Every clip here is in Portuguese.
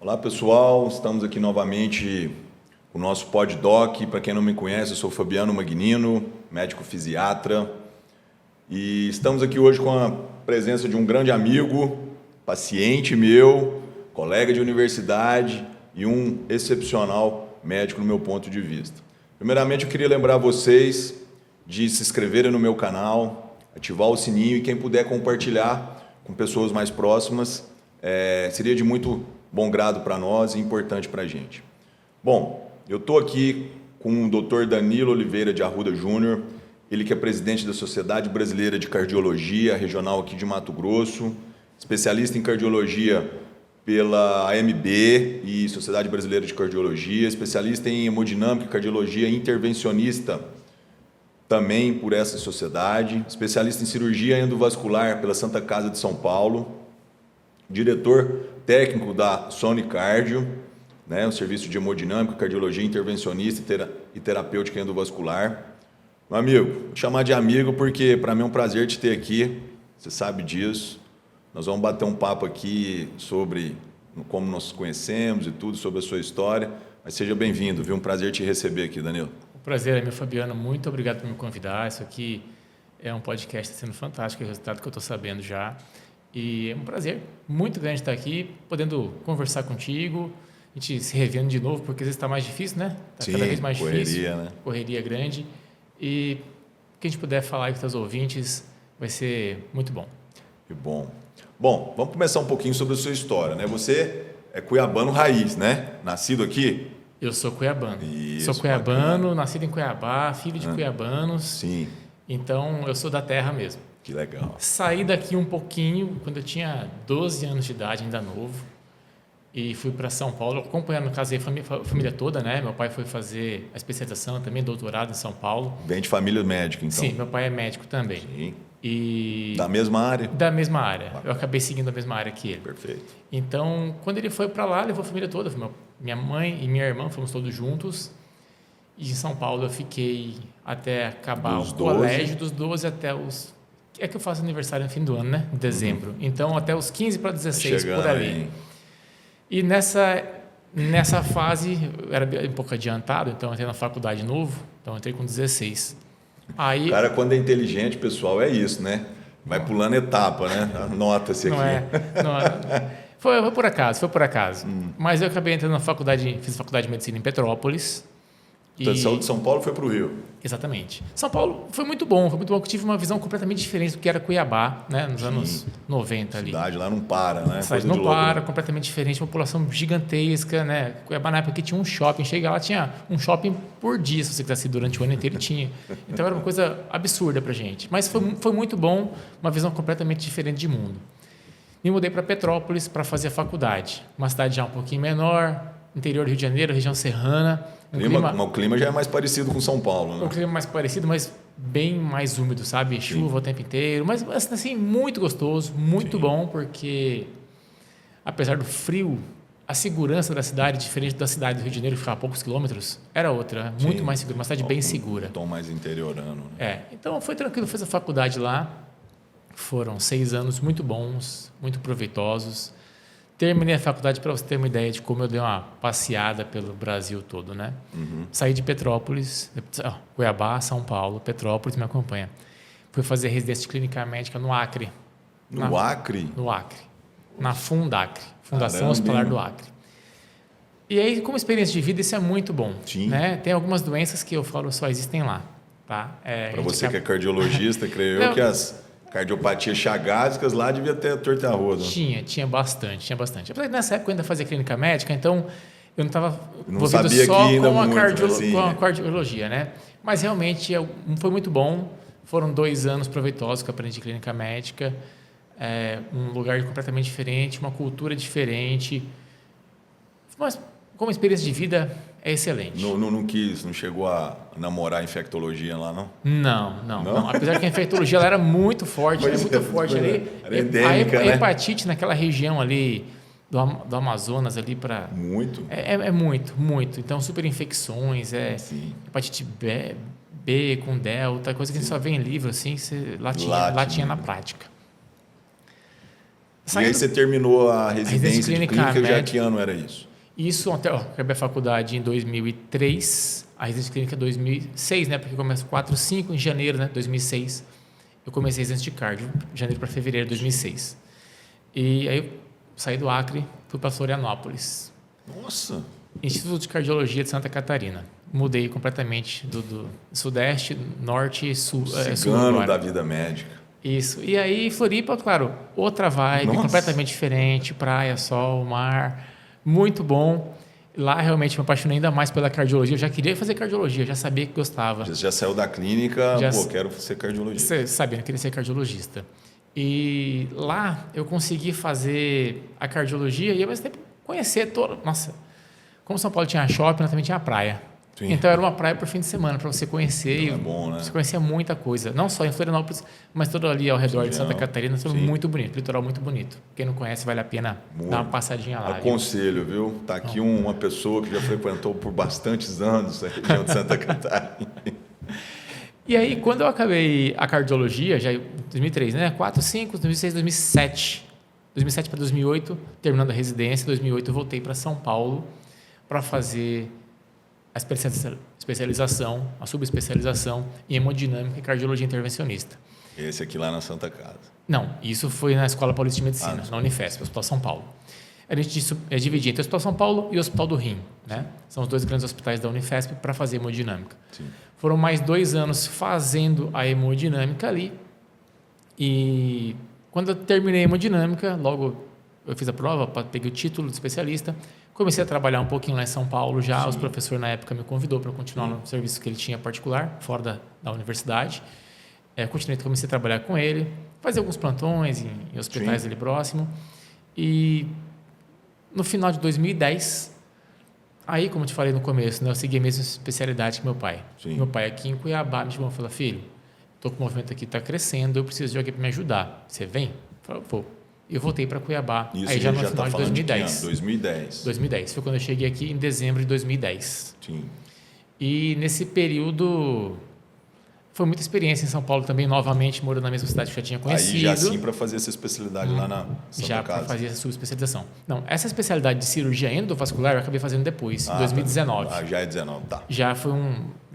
Olá pessoal, estamos aqui novamente com o nosso PodDoc. Para quem não me conhece, eu sou Fabiano Magnino, médico fisiatra, e estamos aqui hoje com a presença de um grande amigo, paciente meu, colega de universidade e um excepcional médico no meu ponto de vista. Primeiramente, eu queria lembrar vocês de se inscreverem no meu canal, ativar o sininho e quem puder compartilhar com pessoas mais próximas, seria de muito bom grado para nós e importante para a gente. Bom, eu estou aqui com o Dr. Danilo Oliveira de Arruda Júnior, ele que é presidente da Sociedade Brasileira de Cardiologia, regional aqui de Mato Grosso, especialista em cardiologia pela AMB e Sociedade Brasileira de Cardiologia, especialista em hemodinâmica e cardiologia intervencionista também por essa sociedade, especialista em cirurgia endovascular pela Santa Casa de São Paulo, diretor técnico da Sony Cardio, né, o serviço de hemodinâmica, cardiologia intervencionista e terapêutica endovascular. Meu amigo, vou te chamar de amigo porque para mim é um prazer te ter aqui, você sabe disso. Nós vamos bater um papo aqui sobre como nós nos conhecemos e tudo, sobre a sua história. Mas seja bem-vindo, viu? Um prazer te receber aqui, Danilo. O prazer é meu, Fabiano. Muito obrigado por me convidar. Isso aqui é um podcast sendo fantástico, é o resultado que eu estou sabendo já. E é um prazer muito grande estar aqui, podendo conversar contigo, a gente se revendo de novo, porque às vezes está mais difícil, né? Está cada vez mais difícil. Né? Correria grande. E o que a gente puder falar aí com os ouvintes vai ser muito bom. Que bom. Bom, vamos começar um pouquinho sobre a sua história, né? Você é cuiabano raiz, né? Nascido aqui? Eu sou cuiabano. Isso, sou cuiabano, bacana. Nascido em Cuiabá, filho de cuiabanos. Sim. Então, eu sou da terra mesmo. Que legal. Saí daqui um pouquinho, quando eu tinha 12 anos de idade, ainda novo, e fui para São Paulo, acompanhando, casei a família toda, né? Meu pai foi fazer a especialização, também doutorado em São Paulo. Vem de família médica, então? Sim, meu pai é médico também. Sim. E da mesma área? Da mesma área. Eu acabei seguindo a mesma área que ele. Perfeito. Então, quando ele foi para lá, levou a família toda. Minha mãe e minha irmã, fomos todos juntos. E em São Paulo eu fiquei até acabar o colégio, dos 12 até os... É que eu faço aniversário no fim do ano, né? Em dezembro. Então, até os 15 para 16, por ali. Aí. E nessa fase, eu era um pouco adiantado, então eu entrei na faculdade novo, então eu entrei com 16. Aí, o cara, quando é inteligente, pessoal, é isso, né? Vai pulando etapa, né? Anota-se aqui. Não é. Foi por acaso. Mas eu acabei entrando na faculdade, fiz faculdade de medicina em Petrópolis. Então, saiu de São Paulo e foi para o Rio. Exatamente. São Paulo foi muito bom, porque eu tive uma visão completamente diferente do que era Cuiabá, né, nos anos 90 ali. A cidade lá não para, né? A cidade não para, completamente diferente, uma população gigantesca, né? Cuiabá na época que tinha um shopping, chega lá, tinha um shopping por dia, se você quisesse durante o ano inteiro, tinha. Então era uma coisa absurda pra gente. Mas foi muito bom, uma visão completamente diferente de mundo. Me mudei para Petrópolis para fazer a faculdade. Uma cidade já um pouquinho menor, interior do Rio de Janeiro, região serrana. O clima já é mais parecido com São Paulo, né? O clima é mais parecido, mas bem mais úmido, sabe? Chuva o tempo inteiro, mas assim, muito gostoso, muito bom, porque apesar do frio, a segurança da cidade, diferente da cidade do Rio de Janeiro, que ficava a poucos quilômetros, era outra, muito mais segura, uma cidade bem segura. Um tom mais interiorano. Né? Então foi tranquilo, fiz a faculdade lá, foram 6 anos muito bons, muito proveitosos. Terminei a faculdade, para você ter uma ideia de como eu dei uma passeada pelo Brasil todo, né? Saí de Petrópolis, Cuiabá, São Paulo, Petrópolis, me acompanha. Fui fazer residência de clínica médica no Acre. No Acre? No Acre. Na Fundacre, Fundação Hospitalar do Acre. E aí, como experiência de vida, isso é muito bom. Sim. Né? Tem algumas doenças que eu falo só existem lá. Tá? Para você que é cardiologista, creio eu que as cardiopatias chagásicas lá devia ter torta e arroz. Tinha bastante. Apesar que nessa época eu ainda fazia clínica médica, então eu não estava envolvido só com a cardiologia, né? Mas realmente foi muito bom. Foram 2 anos proveitosos que eu aprendi clínica médica. Um lugar completamente diferente, uma cultura diferente. Mas como experiência de vida é excelente. Não chegou a namorar infectologia lá, não? Não. Apesar que a infectologia ela era muito forte, ali. Era endêmica, a hepatite naquela região ali do Amazonas ali para... Muito? É muito. Então, super infecções, hepatite B com delta, coisa que a gente só vê em livro, assim, lá tinha na prática. E aí você terminou a residência de clínica, já médica. que ano era isso? Isso, até acabei a faculdade em 2003, a residência clínica em 2006, né? Porque começa 4, 5 em janeiro, né? 2006. Eu comecei a residência de cardio, janeiro para fevereiro de 2006. E aí eu saí do Acre, fui para Florianópolis. Nossa! Instituto de Cardiologia de Santa Catarina. Mudei completamente do Sudeste, Norte e Sul. Cigano da vida médica. Isso. E aí, Floripa, claro, outra vibe, Nossa. completamente diferente, praia, sol, mar, muito bom. Lá, realmente, me apaixonei ainda mais pela cardiologia. Eu já queria fazer cardiologia, já sabia que gostava. Você já saiu da clínica, quero ser cardiologista. Você sabia, eu queria ser cardiologista. E lá, eu consegui fazer a cardiologia e, ao mesmo tempo, conhecer toda... Nossa, como São Paulo tinha shopping, lá também tinha praia. Sim. Então, era uma praia por fim de semana para você conhecer. Então é bom, né? Você conhecia muita coisa. Não só em Florianópolis, mas todo ali ao redor de Santa Catarina. Foi muito bonito. Litoral muito bonito. Quem não conhece, vale a pena dar uma passadinha lá. Aconselho, viu? Tá aqui uma pessoa que já frequentou por bastantes anos a região de Santa Catarina. E aí, quando eu acabei a cardiologia, já em 2003, né? 4, 5, 2006, 2007. 2007 para 2008, terminando a residência. Em 2008, eu voltei para São Paulo para fazer a especialização, a subespecialização em hemodinâmica e cardiologia intervencionista. Esse aqui lá na Santa Casa. Não, isso foi na Escola Paulista de Medicina, na Unifesp, Hospital São Paulo. A gente dividia entre o Hospital São Paulo e o Hospital do Rim, né? São os 2 grandes hospitais da Unifesp para fazer hemodinâmica. Sim. Foram mais 2 anos fazendo a hemodinâmica ali. E quando eu terminei a hemodinâmica, logo eu fiz a prova, peguei o título de especialista, comecei a trabalhar um pouquinho lá em São Paulo já. Sim. Os professores na época me convidou para continuar no serviço que ele tinha particular, fora da universidade. Comecei a trabalhar com ele, fazer alguns plantões em hospitais ali próximo. E no final de 2010, aí, como eu te falei no começo, né, eu segui a mesma especialidade que meu pai. Sim. Meu pai aqui em Cuiabá me chamou e falou: filho, estou com o movimento aqui, está crescendo, eu preciso de alguém para me ajudar. Você vem? Eu falei: vou. Eu voltei para Cuiabá, isso aí já no final de 2010. 2010. 2010. Foi quando eu cheguei aqui em dezembro de 2010. Sim. E nesse período foi muita experiência em São Paulo também, novamente morando na mesma cidade que eu já tinha conhecido. Aí já sim para fazer essa especialidade lá na Santa já Casa. para fazer essa subespecialização. Não, essa especialidade de cirurgia endovascular eu acabei fazendo depois, em 2019. Tá. Já é 19, tá. Já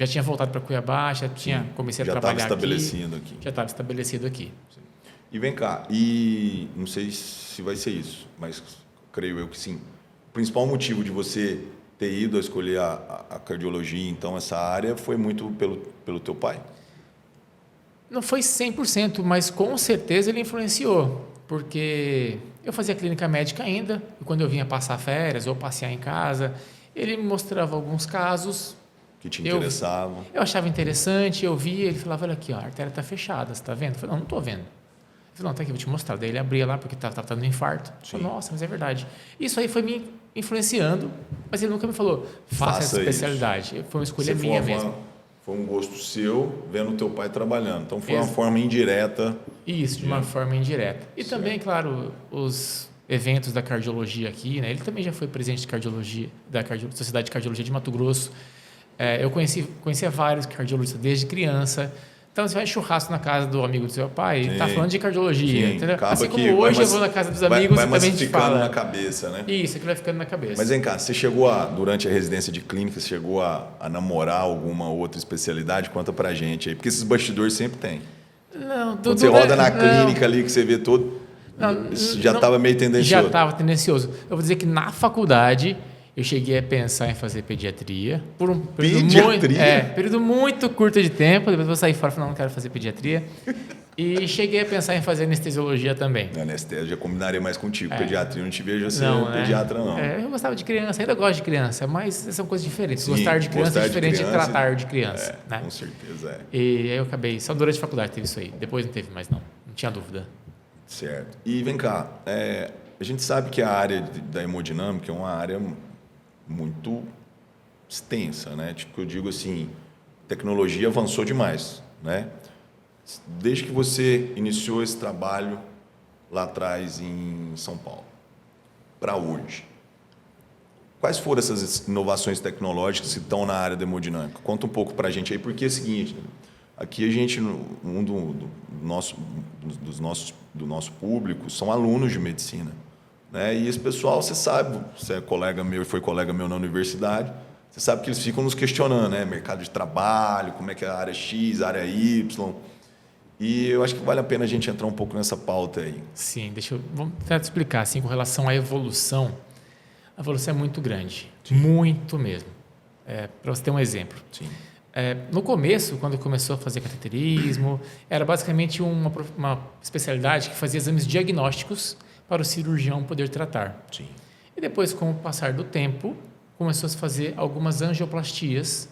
tinha voltado para Cuiabá, comecei a trabalhar aqui. Já estava estabelecido aqui. Sim. E vem cá, e não sei se vai ser isso, mas creio eu que sim. O principal motivo de você ter ido a escolher a cardiologia, então, essa área, foi muito pelo teu pai? Não foi 100%, mas com certeza ele influenciou, porque eu fazia clínica médica ainda, e quando eu vinha passar férias ou passear em casa, ele me mostrava alguns casos que te interessavam. Eu achava interessante, eu via, ele falava: olha aqui, ó, a artéria está fechada, você está vendo? Eu falei: não estou vendo. Ele falou: não, tá aqui, vou te mostrar. Daí ele abria lá porque estava tratando de infarto. Eu falei: nossa, mas é verdade. Isso aí foi me influenciando, mas ele nunca me falou: faça essa especialidade. Isso. Foi uma escolha minha mesmo. Foi um gosto seu vendo o teu pai trabalhando. Então foi uma forma indireta. Isso, de uma forma indireta. E também, claro, os eventos da cardiologia aqui, né? Ele também já foi presidente de cardiologia, Sociedade de Cardiologia de Mato Grosso. Eu conhecia vários cardiologistas desde criança. Então, você vai em churrasco na casa do amigo do seu pai, ele está falando de cardiologia, entendeu? Assim como hoje eu vou na casa dos amigos e também a gente fala. Vai ficando na cabeça, né? Isso, aquilo vai ficando na cabeça. Mas vem cá, você chegou durante a residência de clínica, você chegou a namorar alguma outra especialidade? Conta pra gente aí, porque esses bastidores sempre tem. Não, quando você roda na clínica ali, que você vê todo, já estava meio tendencioso. Já estava tendencioso. Eu vou dizer que na faculdade eu cheguei a pensar em fazer pediatria por um período muito curto de tempo. Depois eu saí fora e falei: não quero fazer pediatria. E cheguei a pensar em fazer anestesiologia também. Anestesia já combinaria mais contigo. Pediatria eu não te vejo ser pediatra, não. Eu gostava de criança, ainda gosto de criança, mas são coisas diferentes. Sim, gostar de criança é diferente de tratar de criança. Né? Com certeza. E aí eu acabei, só durante a faculdade teve isso aí. Depois não teve mais, não tinha dúvida. Certo. E vem cá, a gente sabe que a área da hemodinâmica é uma área muito extensa, né? Tipo, eu digo assim, tecnologia avançou demais, né? Desde que você iniciou esse trabalho lá atrás em São Paulo, para hoje, quais foram essas inovações tecnológicas que estão na área da hemodinâmica? Conta um pouco para a gente aí, porque é o seguinte, Aqui a gente, do nosso público, são alunos de medicina, né? E esse pessoal, você sabe, você é colega meu e foi colega meu na universidade, você sabe que eles ficam nos questionando, né? Mercado de trabalho, como é que é a área X, a área Y. E eu acho que vale a pena a gente entrar um pouco nessa pauta aí. Sim, vamos tentar te explicar, assim, com relação à evolução. A evolução é muito grande, muito mesmo. Para você ter um exemplo. Sim. No começo, quando começou a fazer cateterismo, era basicamente uma especialidade que fazia exames diagnósticos para o cirurgião poder tratar. Sim. E depois, com o passar do tempo, começou a se fazer algumas angioplastias.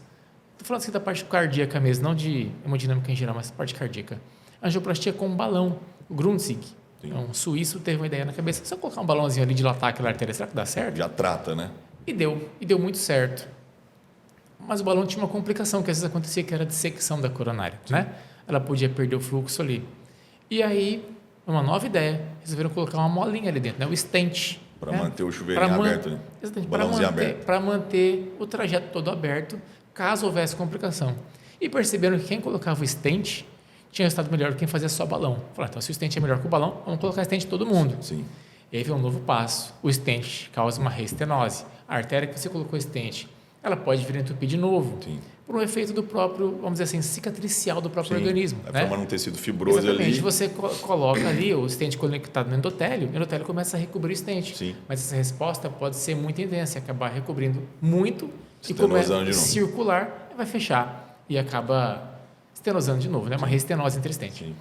Estou falando assim da parte cardíaca mesmo, não de hemodinâmica em geral, mas parte cardíaca. Angioplastia com um balão, o Grundzig. Um suíço teve uma ideia na cabeça, só colocar um balãozinho ali, dilatar aquela artéria, será que dá certo? Já trata, né? E deu muito certo. Mas o balão tinha uma complicação que às vezes acontecia, que era a dissecção da coronária, né? Ela podia perder o fluxo ali. E aí, uma nova ideia, resolveram colocar uma molinha ali dentro, né? O stent. Para manter o chuveirinho aberto, né? Exatamente, Balãozinho aberto. Para manter o trajeto todo aberto, caso houvesse complicação. E perceberam que quem colocava o stent tinha resultado melhor do que quem fazia só balão. Falaram, então, se o stent é melhor que o balão, vamos colocar stent em todo mundo. Sim. E aí veio um novo passo. O stent causa uma reestenose. A artéria que você colocou stent, ela pode vir a entupir de novo. Sim. Por um efeito do próprio, vamos dizer assim, cicatricial do próprio organismo. Vai né? formando um tecido fibroso Exatamente. ali. Você coloca ali o stent conectado no endotélio, o endotélio começa a recobrir o stent. Sim. Mas essa resposta pode ser muito intensa, acabar recobrindo muito e Estenosando começa a circular, vai fechar e acaba estenosando de novo, né? Uma reestenose interstent. Sim.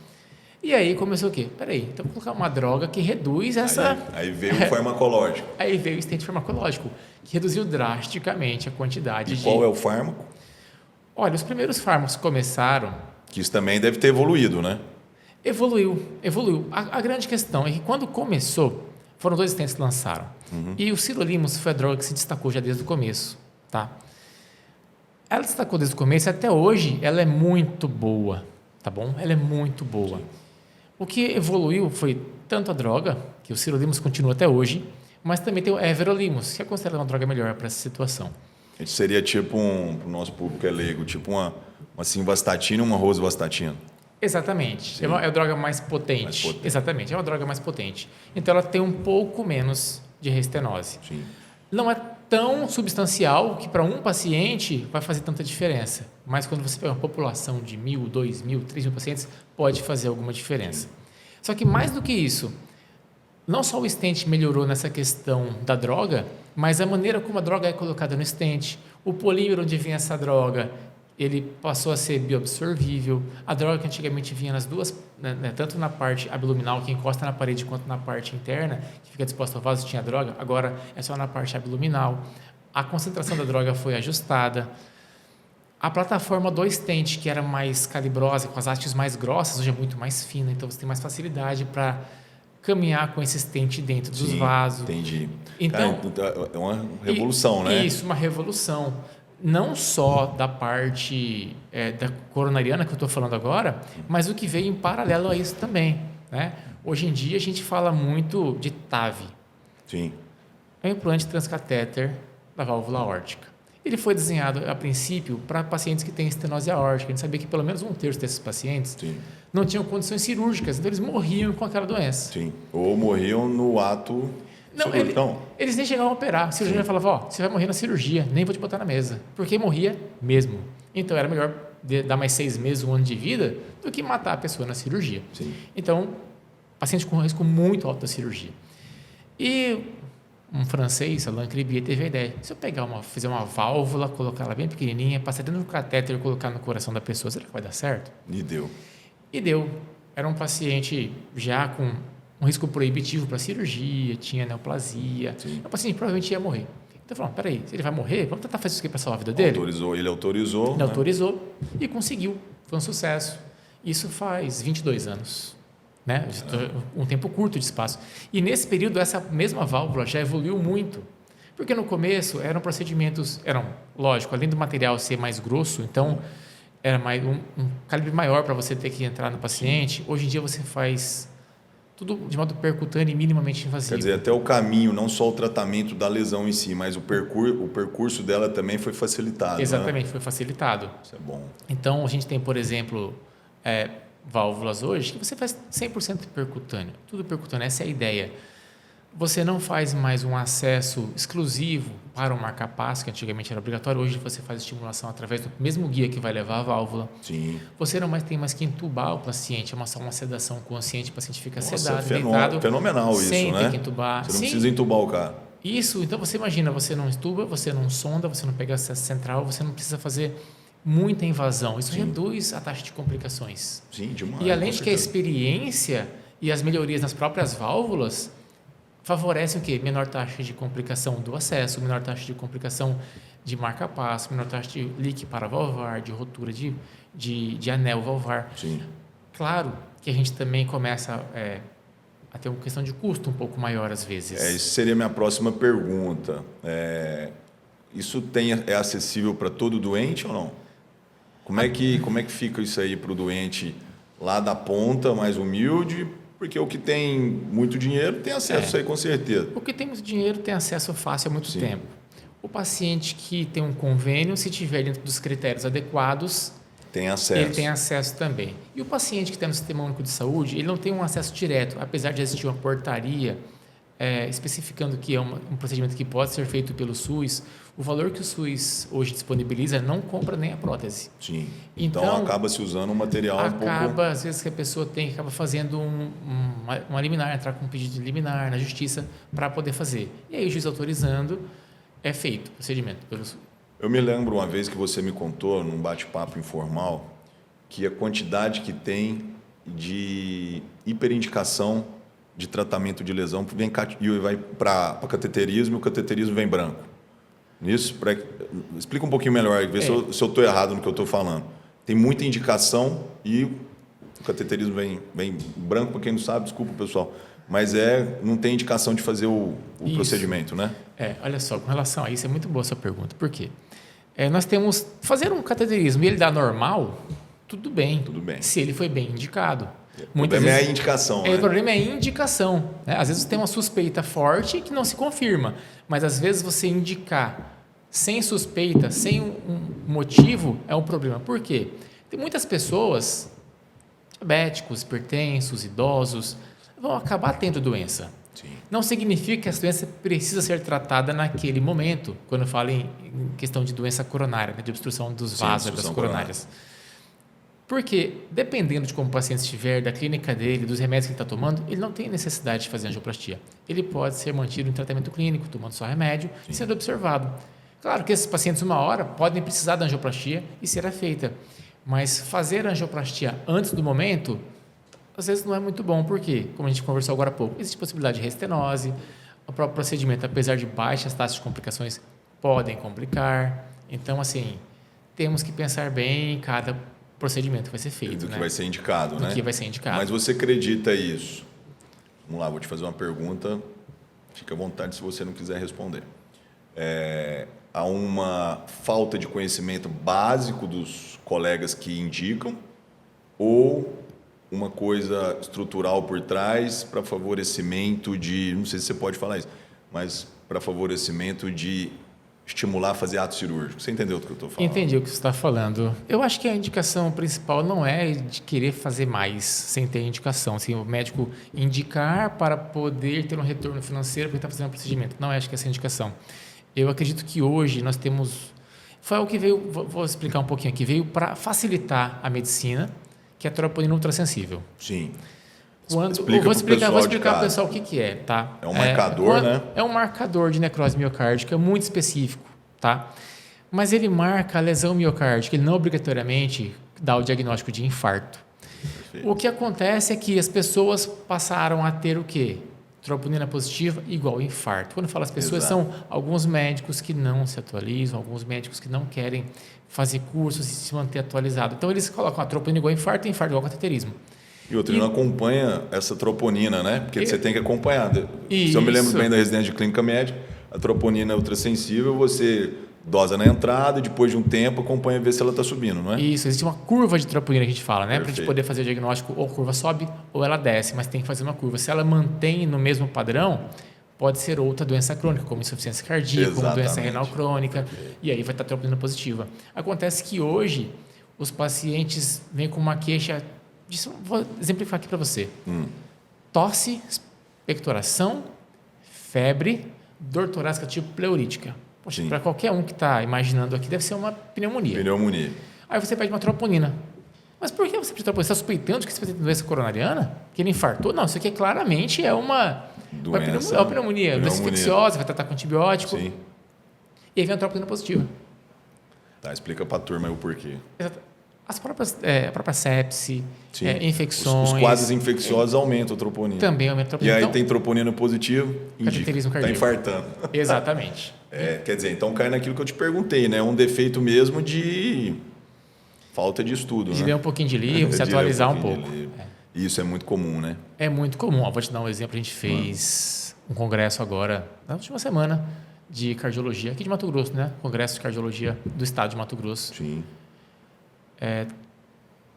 E aí começou o quê? Peraí, então vou colocar uma droga que reduz essa... Aí veio o farmacológico. Aí veio o stent farmacológico, que reduziu drasticamente a quantidade de... Qual é o fármaco? Olha, os primeiros fármacos começaram... Que isso também deve ter evoluído, né? Evoluiu. A grande questão é que quando começou, foram 2 stents que lançaram. E o sirolimus foi a droga que se destacou já desde o começo, tá? Ela destacou desde o começo e até hoje ela é muito boa, tá bom? Ela é muito boa. Sim. O que evoluiu foi tanto a droga, que o sirolimus continua até hoje, mas também tem o everolimus, que é considerado uma droga melhor para essa situação. A gente seria tipo para o nosso público que é leigo, tipo uma simvastatina e uma rosuvastatina. Exatamente. É uma droga mais potente. Exatamente, é uma droga mais potente. Então ela tem um pouco menos de reestenose. Sim. Não é tão substancial que para um paciente vai fazer tanta diferença. Mas quando você pega uma população de 1.000, 2.000, 3.000 pacientes, pode fazer alguma diferença. Só que mais do que isso, não só o stent melhorou nessa questão da droga, mas a maneira como a droga é colocada no stent, o polímero onde vinha essa droga, ele passou a ser bioabsorvível. A droga que antigamente vinha nas duas, né, tanto na parte abdominal, que encosta na parede, quanto na parte interna, que fica disposta ao vaso, tinha droga, agora é só na parte abdominal. A concentração da droga foi ajustada. A plataforma do stent, que era mais calibrosa, com as hastes mais grossas, hoje é muito mais fina, então você tem mais facilidade para caminhar com esse stent dentro dos vasos. Entendi. Então, Cara, é uma revolução, né? Isso, uma revolução. Não só da parte da coronariana que eu estou falando agora, mas o que veio em paralelo a isso também. Né? Hoje em dia a gente fala muito de TAV. Sim. É um implante transcatéter da válvula aórtica. Ele foi desenhado, a princípio, para pacientes que têm estenose aórtica. A gente sabia que pelo menos 1/3 desses pacientes não tinham condições cirúrgicas, então eles morriam com aquela doença. Sim. Ou morriam no ato... Não, eles nem chegavam a operar. O cirurgião falava, você vai morrer na cirurgia, nem vou te botar na mesa. Porque morria mesmo. Então, era melhor dar mais 6 meses, 1 ano de vida, do que matar a pessoa na cirurgia. Sim. Então, paciente com risco muito alto da cirurgia. E um francês, Alain Cribier, teve a ideia. Se eu fazer uma válvula, colocar ela bem pequenininha, passar dentro do catéter e colocar no coração da pessoa, será que vai dar certo? E deu. E deu. Era um paciente já com um risco proibitivo para cirurgia, tinha neoplasia. O paciente provavelmente ia morrer. Então, falou, peraí, se ele vai morrer, vamos tentar fazer isso aqui para salvar a vida dele? Ele autorizou. Ele autorizou e conseguiu. Foi um sucesso. Isso faz 22 anos. Né? Um tempo curto de espaço. E nesse período, essa mesma válvula já evoluiu muito. Porque no começo eram procedimentos, lógico, além do material ser mais grosso, então era um calibre maior para você ter que entrar no paciente. Hoje em dia você faz tudo de modo percutâneo e minimamente invasivo. Quer dizer, até o caminho, não só o tratamento da lesão em si, mas o percurso dela também foi facilitado. Exatamente, né? foi facilitado. Isso é bom. Então, a gente tem, por exemplo, válvulas hoje que você faz 100% percutâneo. Tudo percutâneo, essa é a ideia. Você não faz mais um acesso exclusivo para o marca-passo, que antigamente era obrigatório. Hoje você faz estimulação através do mesmo guia que vai levar a válvula. Sim. Você não tem mais que entubar o paciente, só uma sedação consciente, o paciente fica sedado, deitado. Fenomenal isso, sem né? ter que entubar. Você não precisa entubar o cara. Isso, então você imagina, você não entuba, você não sonda, você não pega acesso central, você não precisa fazer muita invasão. Isso reduz a taxa de complicações. Sim, demais. E além de que a experiência e as melhorias nas próprias válvulas favorecem o quê? Menor taxa de complicação do acesso, menor taxa de complicação de marca-passo, menor taxa de leak paravalvar, de rotura de anel valvar. Sim. Claro que a gente também começa a ter uma questão de custo um pouco maior às vezes. Isso seria a minha próxima pergunta. Isso é acessível para todo doente ou não? Como é que fica isso aí para o doente lá da ponta, mais humilde? Porque o que tem muito dinheiro tem acesso a isso aí, com certeza. O que tem muito dinheiro tem acesso fácil há muito tempo. O paciente que tem um convênio, se tiver dentro dos critérios adequados, tem acesso. Ele tem acesso também. E o paciente que está no Sistema Único de Saúde, ele não tem um acesso direto, apesar de existir uma portaria especificando que é um procedimento que pode ser feito pelo SUS. O valor que o SUS hoje disponibiliza não compra nem a prótese. Sim. Então acaba se usando um material às vezes que a pessoa acaba fazendo uma liminar, entrar com um pedido de liminar na justiça para poder fazer. E aí o juiz autorizando, é feito o procedimento pelo SUS. Eu me lembro uma vez que você me contou, num bate-papo informal, que a quantidade que tem de hiperindicação de tratamento de lesão vai para cateterismo e o cateterismo vem branco. Nisso, explica um pouquinho melhor, ver se eu estou errado no que eu estou falando. Tem muita indicação e o cateterismo vem branco, para quem não sabe, desculpa pessoal, mas não tem indicação de fazer o procedimento, né? Olha só, com relação a isso, é muito boa a sua pergunta. Por quê? Nós temos, fazer um cateterismo e ele dá normal, tudo bem. Tudo bem. Se ele foi bem indicado. O problema é a indicação. O problema é a indicação. Né? Às vezes tem uma suspeita forte que não se confirma, mas às vezes você indicar sem suspeita, sem um motivo, é um problema. Por quê? Tem muitas pessoas, diabéticos, hipertensos, idosos, vão acabar tendo doença. Sim. Não significa que essa doença precisa ser tratada naquele momento, quando eu falo em questão de doença coronária, né, de obstrução dos vasos das coronárias. Porque, dependendo de como o paciente estiver, da clínica dele, dos remédios que ele está tomando, ele não tem necessidade de fazer angioplastia. Ele pode ser mantido em tratamento clínico, tomando só remédio e sendo observado. Claro que esses pacientes, uma hora, podem precisar da angioplastia e será feita. Mas fazer a angioplastia antes do momento, às vezes não é muito bom. Por quê? Como a gente conversou agora há pouco, existe possibilidade de restenose, o próprio procedimento, apesar de baixas taxas de complicações, podem complicar. Então, assim, temos que pensar bem em cada procedimento que vai ser feito. Do que vai ser indicado, né? Do que vai ser indicado. Mas você acredita isso? Vamos lá, vou te fazer uma pergunta. Fique à vontade se você não quiser responder. Há uma falta de conhecimento básico dos colegas que indicam ou uma coisa estrutural por trás para favorecimento não sei se você pode falar isso, mas para favorecimento de estimular a fazer ato cirúrgico. Você entendeu o que eu estou falando? Entendi o que você está falando. Eu acho que a indicação principal não é de querer fazer mais sem ter indicação. Assim, o médico indicar para poder ter um retorno financeiro porque está fazendo um procedimento. Não acho que essa é a indicação. Eu acredito que hoje nós temos... Foi algo que veio, vou explicar um pouquinho aqui, veio para facilitar a medicina, que é a troponina ultrassensível. Sim. Vou explicar para o pessoal o que é, tá? É um marcador, né? É um marcador de necrose miocárdica muito específico, tá? Mas ele marca a lesão miocárdica, ele não obrigatoriamente dá o diagnóstico de infarto. Perfeito. O que acontece é que as pessoas passaram a ter o quê? Troponina positiva igual infarto. Quando eu falo as pessoas, são alguns médicos que não se atualizam, alguns médicos que não querem fazer cursos e se manter atualizado. Então, eles colocam a troponina igual infarto e infarto igual cateterismo. E outro, ele não acompanha essa troponina, né? Porque você tem que acompanhar. Isso. Se eu me lembro bem da residência de clínica médica, a troponina ultrassensível, você dosa na entrada e depois de um tempo acompanha ver se ela está subindo, não é? Isso, existe uma curva de troponina que a gente fala, né? Para a gente Perfeito. poder fazer o diagnóstico, ou a curva sobe ou ela desce, mas tem que fazer uma curva. Se ela mantém no mesmo padrão, pode ser outra doença crônica, como insuficiência cardíaca, como doença Exatamente. renal crônica, Perfeito. e aí vai estar troponina positiva. Acontece que hoje os pacientes vêm com uma queixa, vou exemplificar aqui para você. Tosse, expectoração, febre, dor torácica tipo pleurítica. Poxa, Sim. para qualquer um que está imaginando aqui, deve ser uma pneumonia. Pneumonia. Aí você pede uma troponina. Mas por que você pede troponina? Você está suspeitando que você tem doença coronariana? Que ele infartou? Não, isso aqui claramente é uma Doença. é uma pneumonia. Doença infecciosa, vai tratar com antibiótico. Sim. E aí vem a troponina positiva. Tá, explica para a turma aí o porquê. A própria sepse, Sim. infecções. Os quadros infecciosos aumentam a troponina. Também aumenta a E troponina. aí Então, tem troponina positiva, Cateterismo está cardíaco. infartando. Exatamente. Quer dizer, então cai naquilo que eu te perguntei, né? Um defeito mesmo de falta de estudo, De né? ler um pouquinho de livro, se De ler atualizar um pouquinho de pouco. livro. Isso é muito comum, né? É muito comum. Ó, vou te dar um exemplo. A gente fez um congresso agora, na última semana, de cardiologia, aqui de Mato Grosso, né? Congresso de cardiologia do estado de Mato Grosso. Sim.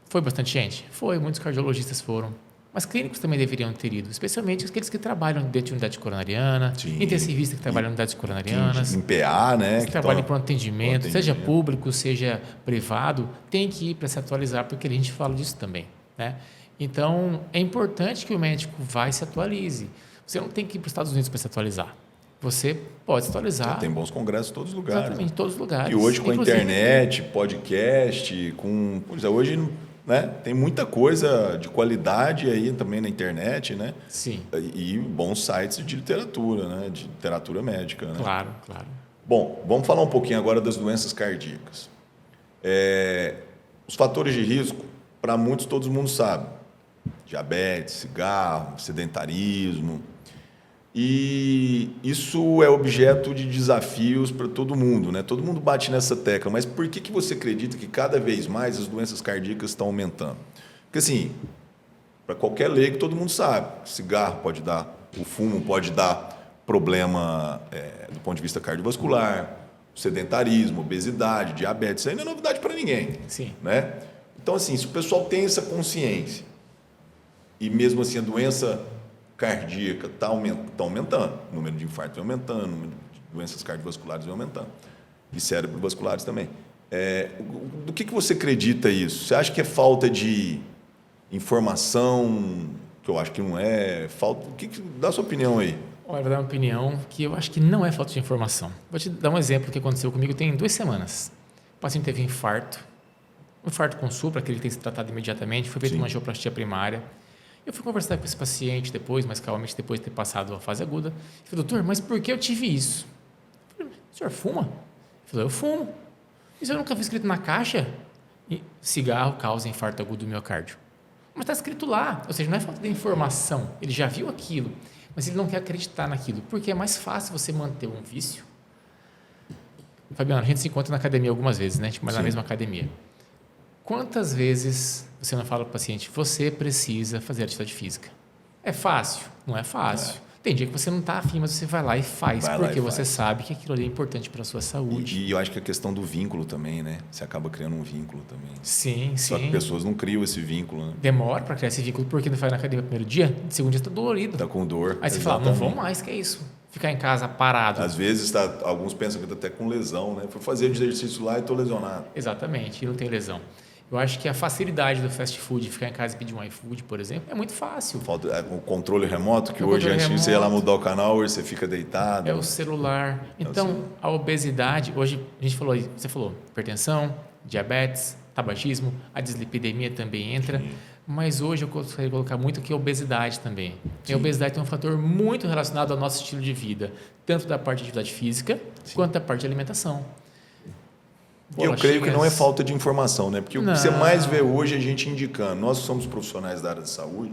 Foi bastante gente? Foi, muitos cardiologistas foram. Mas clínicos também deveriam ter ido, especialmente aqueles que trabalham dentro de unidade coronariana, Sim. intensivistas que trabalham em unidades coronarianas, Em PA, né? que trabalham em pronto atendimento, pronto seja atendimento. público, seja privado, tem que ir para se atualizar, porque a gente fala disso também, né? Então, é importante que o médico vá e se atualize. Você não tem que ir para os Estados Unidos para se atualizar. Você pode se atualizar. Tem bons congressos em todos os lugares. Exatamente, em todos os lugares. E hoje com a Inclusive, internet, podcast, hoje, né, tem muita coisa de qualidade aí também na internet, né? Sim, E bons sites de literatura, né? De literatura médica, né? claro, claro. Bom, vamos falar um pouquinho agora das doenças cardíacas. Os fatores de risco, para muitos, todo mundo sabe. Diabetes, cigarro, sedentarismo. E isso é objeto de desafios para todo mundo, né? Todo mundo bate nessa tecla, mas por que você acredita que cada vez mais as doenças cardíacas estão aumentando? Porque assim, para qualquer leigo todo mundo sabe, cigarro pode dar, o fumo pode dar problema do ponto de vista cardiovascular, sedentarismo, obesidade, diabetes, isso aí não é novidade para ninguém, Sim. né? Então assim, se o pessoal tem essa consciência e mesmo assim a doença cardíaca está aumentando, o número de infartos vai aumentando, o número de doenças cardiovasculares vai aumentando e cerebrovasculares também. Do que você acredita isso? Você acha que é falta de informação, que eu acho que não é, falta? Dá a sua opinião aí. Olha, vou dar uma opinião que eu acho que não é falta de informação. Vou te dar um exemplo que aconteceu comigo tem 2 semanas. O paciente teve um infarto com supra, aquele que tem que ser tratado imediatamente, foi feita uma angioplastia primária. Eu fui conversar com esse paciente depois, mais calmamente, depois de ter passado a fase aguda. Eu falei, doutor, mas por que eu tive isso? Eu falei, o senhor fuma? Ele falou, eu fumo. Isso eu nunca vi escrito na caixa? Cigarro causa infarto agudo do miocárdio. Mas está escrito lá, ou seja, não é falta de informação. Ele já viu aquilo, mas ele não quer acreditar naquilo, porque é mais fácil você manter um vício. Fabiano, a gente se encontra na academia algumas vezes, né? Mas na mesma academia. Quantas vezes você não fala para o paciente, você precisa fazer atividade física? É fácil? Não é fácil. Tem dia que você não está afim, mas você vai lá e faz, porque você sabe que aquilo ali é importante para a sua saúde. E eu acho que a questão do vínculo também, né? Você acaba criando um vínculo também. Sim, Só que pessoas não criam esse vínculo, né? Demora para criar esse vínculo, porque não faz na academia no primeiro dia, no segundo dia está dolorido. Está com dor. Aí você fala, não vou mais, que é isso? Ficar em casa parado. Às vezes, alguns pensam que está até com lesão, né? Fui fazer exercício lá e estou lesionado. Exatamente, e não tem lesão. Eu acho que a facilidade do fast food, ficar em casa e pedir um iFood, por exemplo, é muito fácil. Falta o controle remoto, que hoje antes você ia lá mudar o canal, hoje você fica deitado. É o celular. Então, a obesidade, hoje a gente falou, você falou, hipertensão, diabetes, tabagismo, a dislipidemia também entra, mas hoje eu gostaria de colocar muito que a obesidade também. E a obesidade tem um fator muito relacionado ao nosso estilo de vida, tanto da parte de atividade física, quanto da parte de alimentação. E eu creio que não é falta de informação, né? Porque o que você mais vê hoje é a gente indicando. Nós somos profissionais da área de saúde.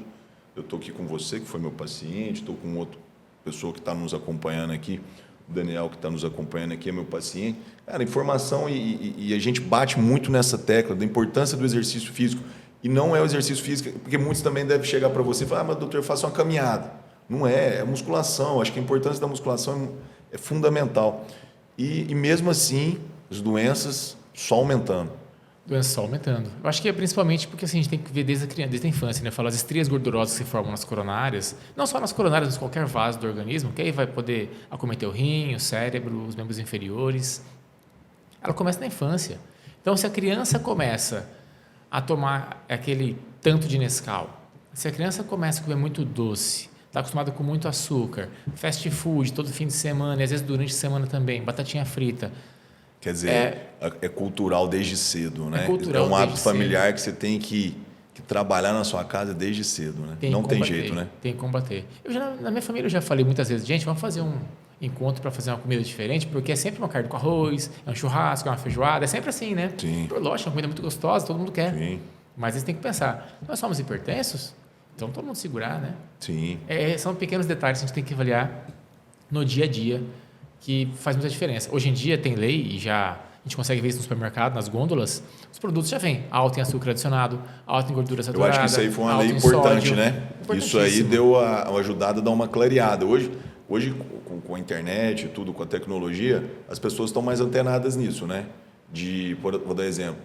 Eu estou aqui com você, que foi meu paciente, estou com outra pessoa que está nos acompanhando aqui, o Daniel, que está nos acompanhando aqui, é meu paciente. Cara, informação e a gente bate muito nessa tecla da importância do exercício físico. E não é o exercício físico, porque muitos também devem chegar para você e falar, mas doutor, eu faço uma caminhada. Não é musculação. Acho que a importância da musculação é fundamental. E mesmo assim, as doenças só aumentando. Doença só aumentando. Eu acho que é principalmente porque assim, a gente tem que ver desde a criança, desde a infância, né? Falar as estrias gordurosas que se formam nas coronárias, não só nas coronárias, mas qualquer vaso do organismo, que aí vai poder acometer o rim, o cérebro, os membros inferiores. Ela começa na infância. Então, se a criança começa a tomar aquele tanto de Nescau, se a criança começa a comer muito doce, está acostumada com muito açúcar, fast food todo fim de semana, e às vezes durante a semana também, batatinha frita. Quer dizer, é cultural desde cedo, né? É cultural um hábito desde familiar cedo. que você tem que trabalhar na sua casa desde cedo, né? Não tem jeito, né? Tem que combater. Na minha família eu já falei muitas vezes, gente, vamos fazer um encontro para fazer uma comida diferente, porque é sempre uma carne com arroz, é um churrasco, é uma feijoada, é sempre assim, né? Sim. Lógico, é uma comida muito gostosa, todo mundo quer. Sim. Mas eles têm que pensar, nós somos hipertensos, então todo mundo segurar, né? Sim. São pequenos detalhes que a gente tem que avaliar no dia a dia, que faz muita diferença. Hoje em dia tem lei e já a gente consegue ver isso no supermercado, nas gôndolas, os produtos já vêm alto em açúcar adicionado, alto em gordura saturada. Eu acho que isso aí foi uma alto lei em importante, sódio. né? Isso aí deu uma ajudada a dar uma clareada. Hoje com a internet e tudo, com a tecnologia, as pessoas estão mais antenadas nisso, né? Vou dar exemplo,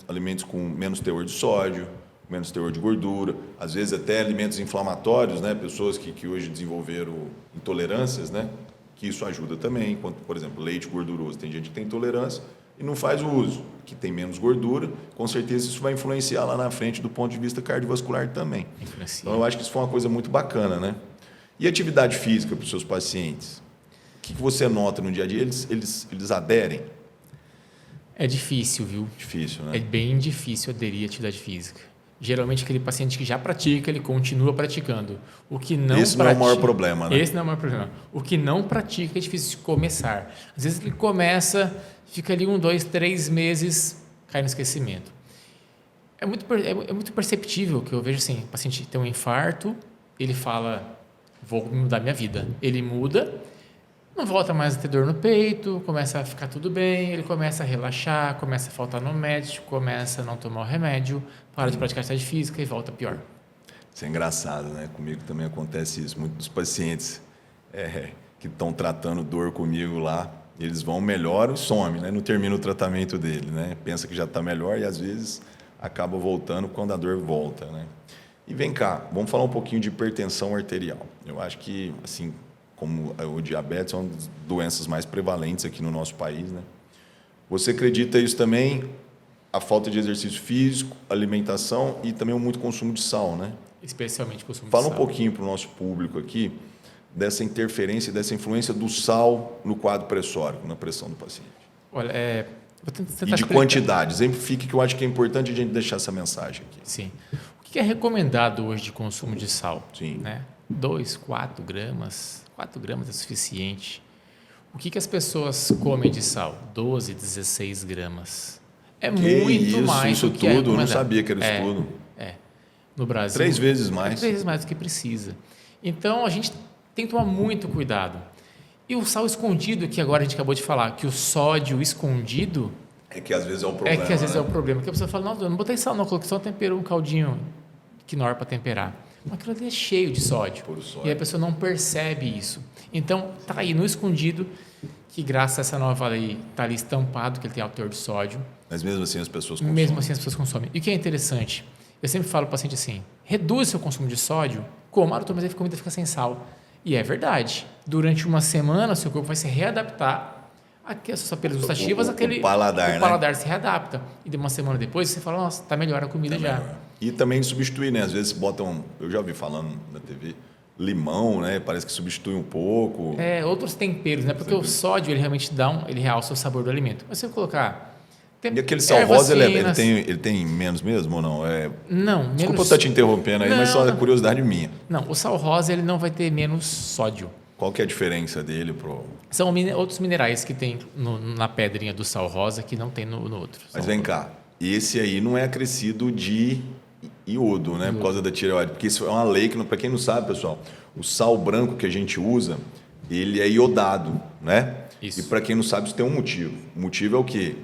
alimentos com menos teor de sódio, menos teor de gordura, às vezes até alimentos inflamatórios, né? Pessoas que hoje desenvolveram intolerâncias, né? Que isso ajuda também, enquanto, por exemplo, leite gorduroso. Tem gente que tem intolerância e não faz o uso, que tem menos gordura, com certeza isso vai influenciar lá na frente do ponto de vista cardiovascular também. Então, eu acho que isso foi uma coisa muito bacana, né? E atividade física para os seus pacientes? O que você nota no dia a dia? Eles aderem? É difícil, viu? Difícil, né? É bem difícil aderir à atividade física. Geralmente, aquele paciente que já pratica, ele continua praticando. O que não Esse não é o maior problema, né? Esse não é o maior problema. O que não pratica é difícil de começar. Às vezes ele começa, fica ali 1, 2, 3 meses, cai no esquecimento. É muito perceptível que eu vejo assim, o paciente tem um infarto, ele fala, vou mudar minha vida. Ele muda, não volta mais a ter dor no peito, começa a ficar tudo bem, ele começa a relaxar, começa a faltar no médico, começa a não tomar o remédio, para de praticar atividade física e volta pior. Isso é engraçado, né? Comigo também acontece isso. Muitos dos pacientes que estão tratando dor comigo lá, eles vão melhor e some, né? Não termina o tratamento dele, né? Pensa que já está melhor e às vezes acaba voltando quando a dor volta, né? E vem cá, vamos falar um pouquinho de hipertensão arterial. Eu acho que, assim, como o diabetes é uma das doenças mais prevalentes aqui no nosso país, né? Você acredita isso também? A falta de exercício físico, alimentação e também o muito consumo de sal, né? Especialmente consumo de sal. sal. Fala um pouquinho para o nosso público aqui dessa interferência, dessa influência do sal no quadro pressórico, na pressão do paciente. Olha, vou tentar e de explicar. quantidade. Exemplifique que eu acho que é importante a gente deixar essa mensagem aqui. Sim. O que é recomendado hoje de consumo de sal? Sim. Né? 2, 4 gramas. 4 gramas é suficiente. O que as pessoas comem de sal? 12, 16 gramas. É muito isso, mais isso do que é tudo, eu não recomendado. sabia que era isso tudo. No Brasil. 3 vezes mais. 3 vezes mais do que precisa. Então, a gente tem que tomar muito cuidado. E o sal escondido, que agora a gente acabou de falar, que o sódio escondido... É que às vezes é o problema. é o problema. Que a pessoa fala, não, eu não botei sal, não, coloquei só tempero, um caldinho quinor para temperar. Mas aquilo ali é cheio de sódio. Puro sódio. E a pessoa não percebe isso. Então, está aí no escondido, que graças a essa nova lei, está ali estampado que ele tem alto teor de sódio. Mas mesmo assim as pessoas consomem. Mesmo assim as pessoas consomem. E o que é interessante, eu sempre falo para o paciente assim, reduz seu consumo de sódio, coma, mas a comida fica sem sal. E é verdade. Durante uma semana, o seu corpo vai se readaptar às suas pelas gustativas, o paladar se readapta. E de uma semana depois, você fala, nossa, está melhor a comida já. Melhor. E também substituir, né? Às vezes botam, eu já ouvi falando na TV, limão, né? Parece que substitui um pouco. Outros temperos, né? Porque o sódio, ele realmente ele realça o sabor do alimento. Mas se eu colocar... E aquele sal rosa, ele tem menos mesmo ou não? Não, menos... Desculpa eu estar te interrompendo aí, mas só é curiosidade minha. Não, o sal rosa ele não vai ter menos sódio. Qual que é a diferença dele São outros minerais que tem na pedrinha do sal rosa que não tem no outro. Mas vem cá, esse aí não é acrescido de iodo, né? Por causa da tireoide. Porque isso é uma lei que, para quem não sabe, pessoal, o sal branco que a gente usa, ele é iodado, né? Isso. E para quem não sabe, isso tem um motivo. O motivo é o quê?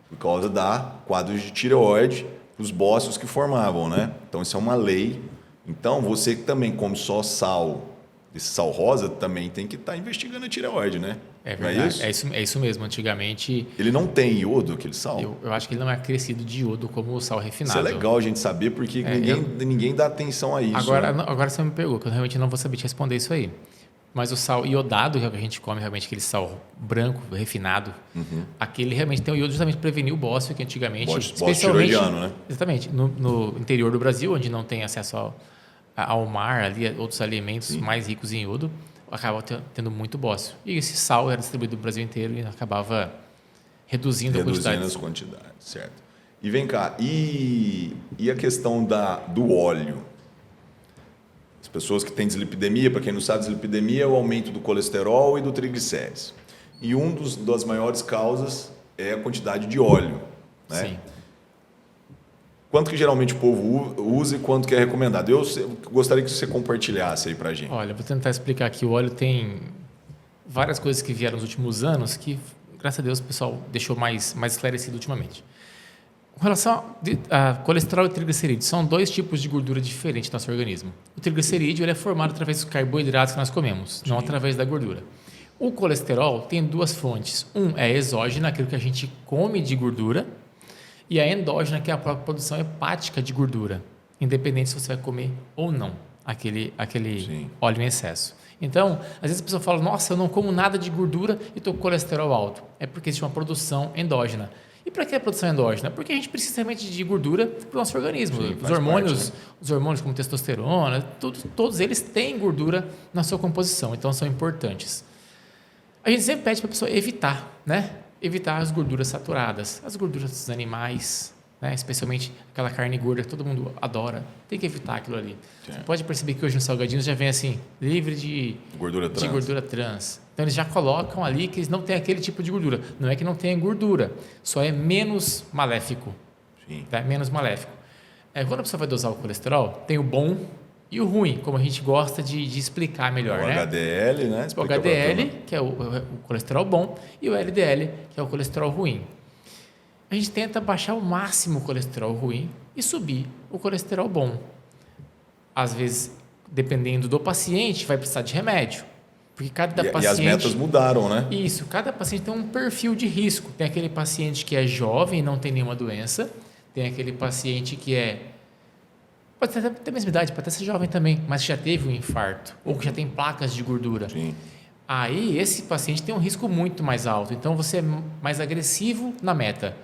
Por causa da quadros de tireoide, os bócios que formavam, né? Então, isso é uma lei. Então, você que também come só sal, esse sal rosa, também tem que estar investigando a tireoide, né? É Não é verdade. isso? É isso mesmo. Antigamente, Ele não tem iodo, aquele sal? eu acho que ele não é acrescido de iodo como o sal refinado. Isso é legal a gente saber, porque ninguém dá atenção a isso. Agora, né? agora você me pegou, que eu realmente não vou saber te responder isso aí. Mas o sal iodado, que é o que a gente come, realmente aquele sal branco, refinado, aquele realmente tem o iodo justamente para prevenir o bócio, que antigamente, Bócio tiroidiano, né? Exatamente, no interior do Brasil, onde não tem acesso ao mar, ali, a outros alimentos mais ricos em iodo, acaba tendo muito bócio. E esse sal era distribuído no Brasil inteiro e acabava reduzindo a quantidade. As quantidades, certo. E vem cá, e a questão do óleo? As pessoas que têm dislipidemia, para quem não sabe, dislipidemia é o aumento do colesterol e do triglicérides. E das maiores causas é a quantidade de óleo. Né? Sim. Quanto que geralmente o povo usa e quanto que é recomendado? Eu gostaria que você compartilhasse aí para a gente. Olha, vou tentar explicar aqui. O óleo tem várias coisas que vieram nos últimos anos que, graças a Deus, o pessoal deixou mais esclarecido ultimamente. Com relação a colesterol e triglicerídeos, são dois tipos de gordura diferentes no nosso organismo. O triglicerídeo ele é formado através dos carboidratos que nós comemos, não através da gordura. O colesterol tem duas fontes. Um é exógena, aquilo que a gente come de gordura, e a endógena, que é a própria produção hepática de gordura, independente se você vai comer ou não aquele óleo em excesso. Então, às vezes a pessoa fala, nossa, eu não como nada de gordura e estou com colesterol alto. É porque existe uma produção endógena. E para que a produção endógena? Porque a gente precisa realmente de gordura para o nosso organismo. Sim, Os hormônios como testosterona, todos eles têm gordura na sua composição, então são importantes. A gente sempre pede para a pessoa evitar, né? Evitar as gorduras saturadas, as gorduras dos animais, né? Especialmente aquela carne gorda que todo mundo adora. Tem que evitar aquilo ali. Sim. Você pode perceber que hoje nos salgadinhos já vem assim, livre de gordura trans. Então eles já colocam ali que eles não têm aquele tipo de gordura. Não é que não tenha gordura, só é menos maléfico. Sim. Tá? Menos maléfico. Quando a pessoa vai dosar o colesterol, tem o bom e o ruim, como a gente gosta de explicar melhor. O HDL, né? O HDL, que é o colesterol bom, e o LDL, que é o colesterol ruim. A gente tenta baixar ao máximo o colesterol ruim e subir o colesterol bom. Às vezes, dependendo do paciente, vai precisar de remédio. Porque cada paciente... E as metas mudaram, né? Isso, cada paciente tem um perfil de risco. Tem aquele paciente que é jovem e não tem nenhuma doença. Tem aquele paciente que pode ter a mesma idade, pode até ser jovem também, mas já teve um infarto, ou que já tem placas de gordura. Sim. Aí, esse paciente tem um risco muito mais alto. Então, você é mais agressivo na meta.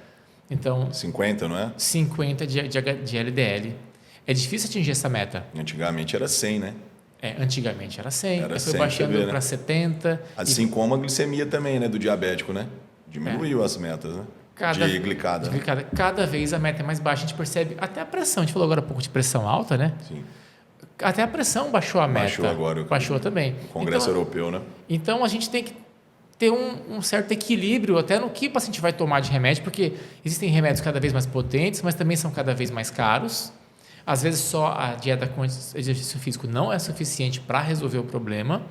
Então, 50, não é? 50 de LDL. É difícil atingir essa meta. Antigamente era 100, né? Antigamente era 100, Era aí foi 100, baixando né? para 70. Assim como a glicemia também, né? Do diabético, né? Diminuiu as metas, né? De glicada. Né? Cada vez a meta é mais baixa, a gente percebe até a pressão. A gente falou agora há pouco de pressão alta, né? Sim. Até a pressão baixou a meta. Baixou agora. Baixou também. O Congresso Europeu, né? Então, a gente tem que ter um certo equilíbrio até no que o paciente vai tomar de remédio, porque existem remédios cada vez mais potentes, mas também são cada vez mais caros. Às vezes, só a dieta com exercício físico não é suficiente para resolver o problema.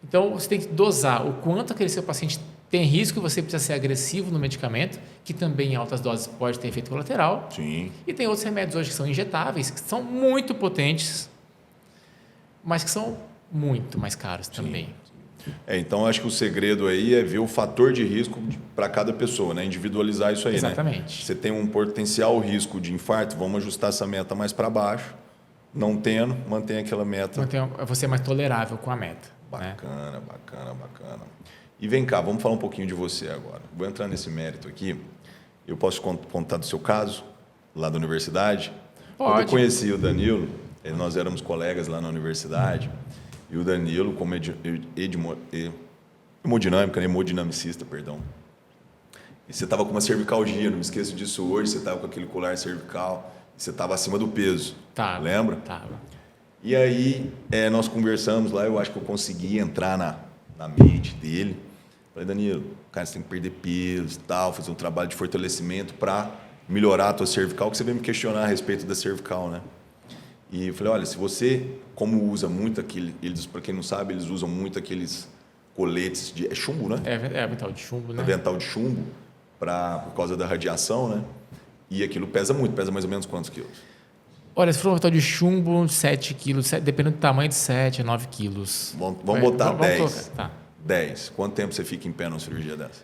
Então, você tem que dosar o quanto aquele seu paciente tem risco, você precisa ser agressivo no medicamento, que também em altas doses pode ter efeito colateral. Sim. E tem outros remédios hoje que são injetáveis, que são muito potentes, mas que são muito mais caros também. Então, acho que o segredo aí é ver o fator de risco para cada pessoa, né? Individualizar isso aí, Exatamente. Né? Você tem um potencial risco de infarto, vamos ajustar essa meta mais para baixo. Não tendo, mantém aquela meta. Você é mais tolerável com a meta. Bacana, né? bacana. E vem cá, vamos falar um pouquinho de você agora. Vou entrar nesse mérito aqui. Eu posso contar do seu caso, lá da universidade? Pode. Quando eu conheci o Danilo, nós éramos colegas lá na universidade, e o Danilo, como hemodinamicista, perdão. E você estava com uma cervicalgia, não me esqueço disso hoje, você estava com aquele colar cervical, e você estava acima do peso. Tá. Lembra? Tava. E aí, nós conversamos lá, eu acho que eu consegui entrar na mente dele. Falei, Danilo, cara, você tem que perder peso e tal, fazer um trabalho de fortalecimento para melhorar a tua cervical, que você veio me questionar a respeito da cervical, né? E eu falei, olha, se você, como usa muito eles, para quem não sabe, eles usam muito aqueles coletes de chumbo, né? É avental de chumbo, né? Avental de chumbo, por causa da radiação, né? E aquilo pesa muito, pesa mais ou menos quantos quilos? Olha, se for um avental de chumbo, 7 quilos, dependendo do tamanho, de 7 a 9 quilos. Vamos botar 10. Tá. 10. Quanto tempo você fica em pé numa cirurgia dessa?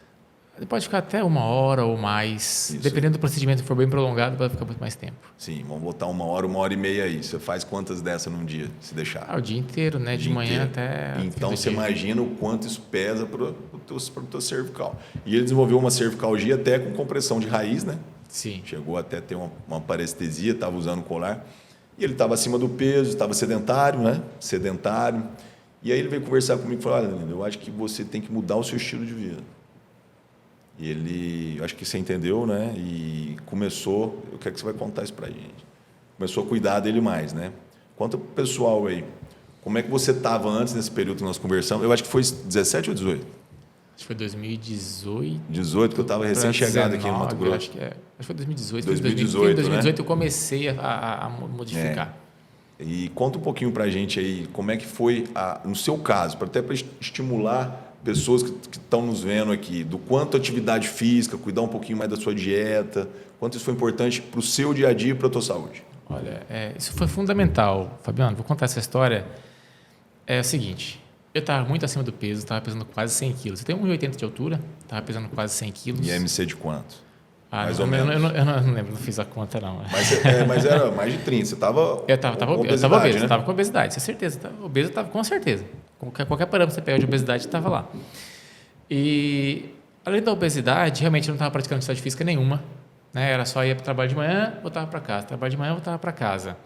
Pode ficar até 1 hora ou mais. Isso. Dependendo do procedimento, se for bem prolongado, pode ficar muito mais tempo. Sim, vamos botar 1 hora e meia aí. Você faz quantas dessas num dia, se deixar? O dia inteiro, né? De manhã até... Então, você imagina o quanto isso pesa para o teu cervical. E ele desenvolveu uma cervicalgia até com compressão de raiz, né? Sim. Chegou até a ter uma parestesia, estava usando colar. E ele estava acima do peso, estava sedentário, né? Sedentário. E aí ele veio conversar comigo e falou, olha, Danilo, eu acho que você tem que mudar o seu estilo de vida. E ele, acho que você entendeu, né? E começou, eu quero que você vai contar isso pra gente. Começou a cuidar dele mais, né? Conta pro pessoal aí, como é que você estava antes nesse período que nós conversamos? Eu acho que foi 17 ou 18? Acho que foi 2018. 18, que eu estava recém-chegado aqui no Mato Grosso. Acho que foi 2018. 2018, em 2018 né? eu comecei a modificar. E conta um pouquinho pra gente aí, como é que foi, no seu caso, até para estimular pessoas que estão nos vendo aqui, do quanto a atividade física, cuidar um pouquinho mais da sua dieta, quanto isso foi importante para o seu dia a dia e para a tua saúde. Olha, isso foi fundamental, Fabiano. Vou contar essa história. É o seguinte, eu estava muito acima do peso, estava pesando quase 100 quilos. Eu tenho 1,80 de altura, estava pesando quase 100 quilos. E MC de quanto? Mais ou menos. Eu não lembro, não fiz a conta não. Mas era mais de 30, você estava Eu estava obeso, né? Estava com obesidade, com certeza. Obeso estava com certeza. Qualquer parâmetro que você pega de obesidade estava lá. E, além da obesidade, realmente eu não estava praticando atividade física nenhuma. Né? Era só ir para o trabalho de manhã, voltava para casa. Trabalho de manhã, voltava para casa.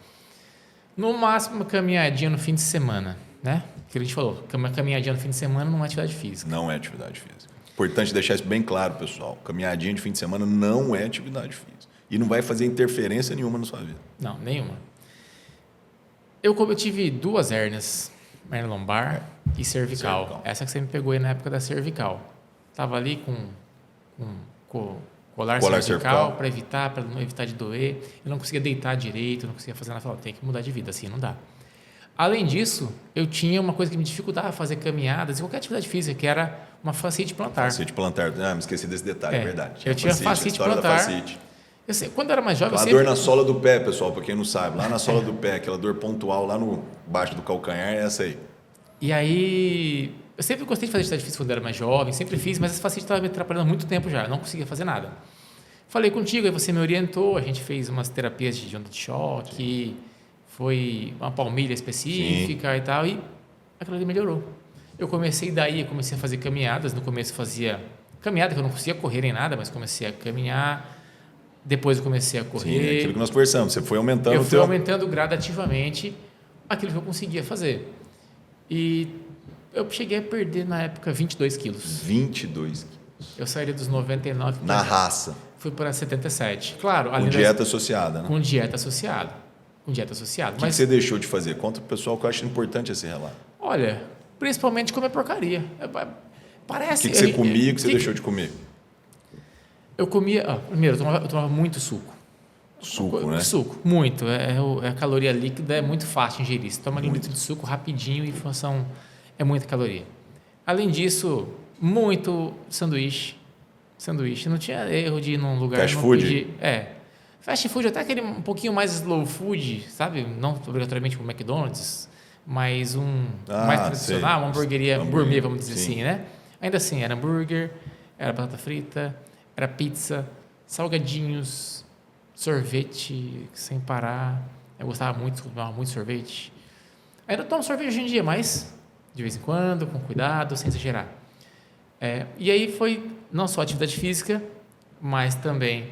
No máximo, uma caminhadinha no fim de semana. Né? Que a gente falou, uma caminhadinha no fim de semana não é atividade física. Não é atividade física. Importante deixar isso bem claro, pessoal. Caminhadinha de fim de semana não é atividade física. E não vai fazer interferência nenhuma na sua vida. Não, nenhuma. Eu tive 2 hérnias, hernia lombar e cervical. Essa que você me pegou aí na época da cervical. Estava ali com colar cervical para não evitar de doer. Eu não conseguia deitar direito, não conseguia fazer nada. Eu falava, tem que mudar de vida, assim não dá. Além disso, eu tinha uma coisa que me dificultava fazer caminhadas e qualquer atividade física, que era uma fascite plantar. Fascite plantar, me esqueci desse detalhe, é verdade. Eu tinha fascite plantar. Eu sei, quando eu era mais jovem... A dor na sola do pé, pessoal, para quem não sabe. Lá na sola do pé, aquela dor pontual lá no baixo do calcanhar, é essa aí. E aí, eu sempre gostei de fazer atividade física quando eu era mais jovem, sempre fiz, mas essa fascite estava me atrapalhando há muito tempo já, eu não conseguia fazer nada. Falei contigo, aí você me orientou, a gente fez umas terapias de onda de choque, foi uma palmilha específica e tal, e aquilo ali melhorou. Eu comecei a fazer caminhadas, no começo fazia caminhada, que eu não conseguia correr nem nada, mas comecei a caminhar, depois eu comecei a correr. Sim, aquilo que nós conversamos, você foi aumentando Eu fui aumentando gradativamente aquilo que eu conseguia fazer. E eu cheguei a perder, na época, 22 quilos. 22 quilos. Eu saí dos 99... Na raça. Fui para 77. Claro, com dieta associada, né? Com dieta associada. O que você deixou de fazer? Conta pro pessoal que eu acho importante esse relato. Olha, principalmente comer porcaria. Parece... O que você comia que você deixou de comer? Eu comia... primeiro, eu tomava muito suco. Suco, né? Suco, muito. A caloria líquida é muito fácil de ingerir. Você toma ali um litro de suco rapidinho e é muita caloria. Além disso, muito sanduíche. Não tinha erro de ir num lugar... Fast food? Pedir, fast food, até aquele um pouquinho mais slow food, sabe? Não obrigatoriamente como McDonald's, mas mais tradicional, uma hamburgueria gourmet, vamos dizer assim, né? Ainda assim, era hambúrguer, era batata frita, era pizza, salgadinhos, sorvete sem parar. Eu gostava muito, tomava muito sorvete. Ainda tomo sorvete hoje em dia, mas de vez em quando, com cuidado, sem exagerar. E aí foi não só a atividade física, mas também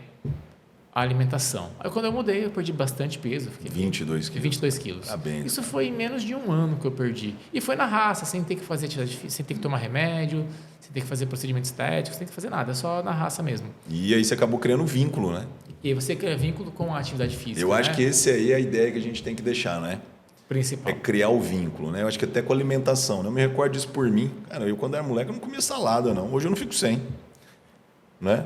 a alimentação. Aí quando eu mudei, eu perdi bastante peso. 22 quilos. 22 quilos. Isso foi em menos de 1 ano que eu perdi. E foi na raça, sem ter que fazer atividade física, sem ter que tomar remédio, sem ter que fazer procedimento estético, sem ter que fazer nada, só na raça mesmo. E aí você acabou criando um vínculo, né? E aí você cria vínculo com a atividade física. Eu acho que esse aí é a ideia que a gente tem que deixar, né? Principal. É criar o vínculo, né? Eu acho que até com a alimentação, né? Eu me recordo disso por mim. Cara, eu quando era moleque eu não comia salada, não. Hoje eu não fico sem, né?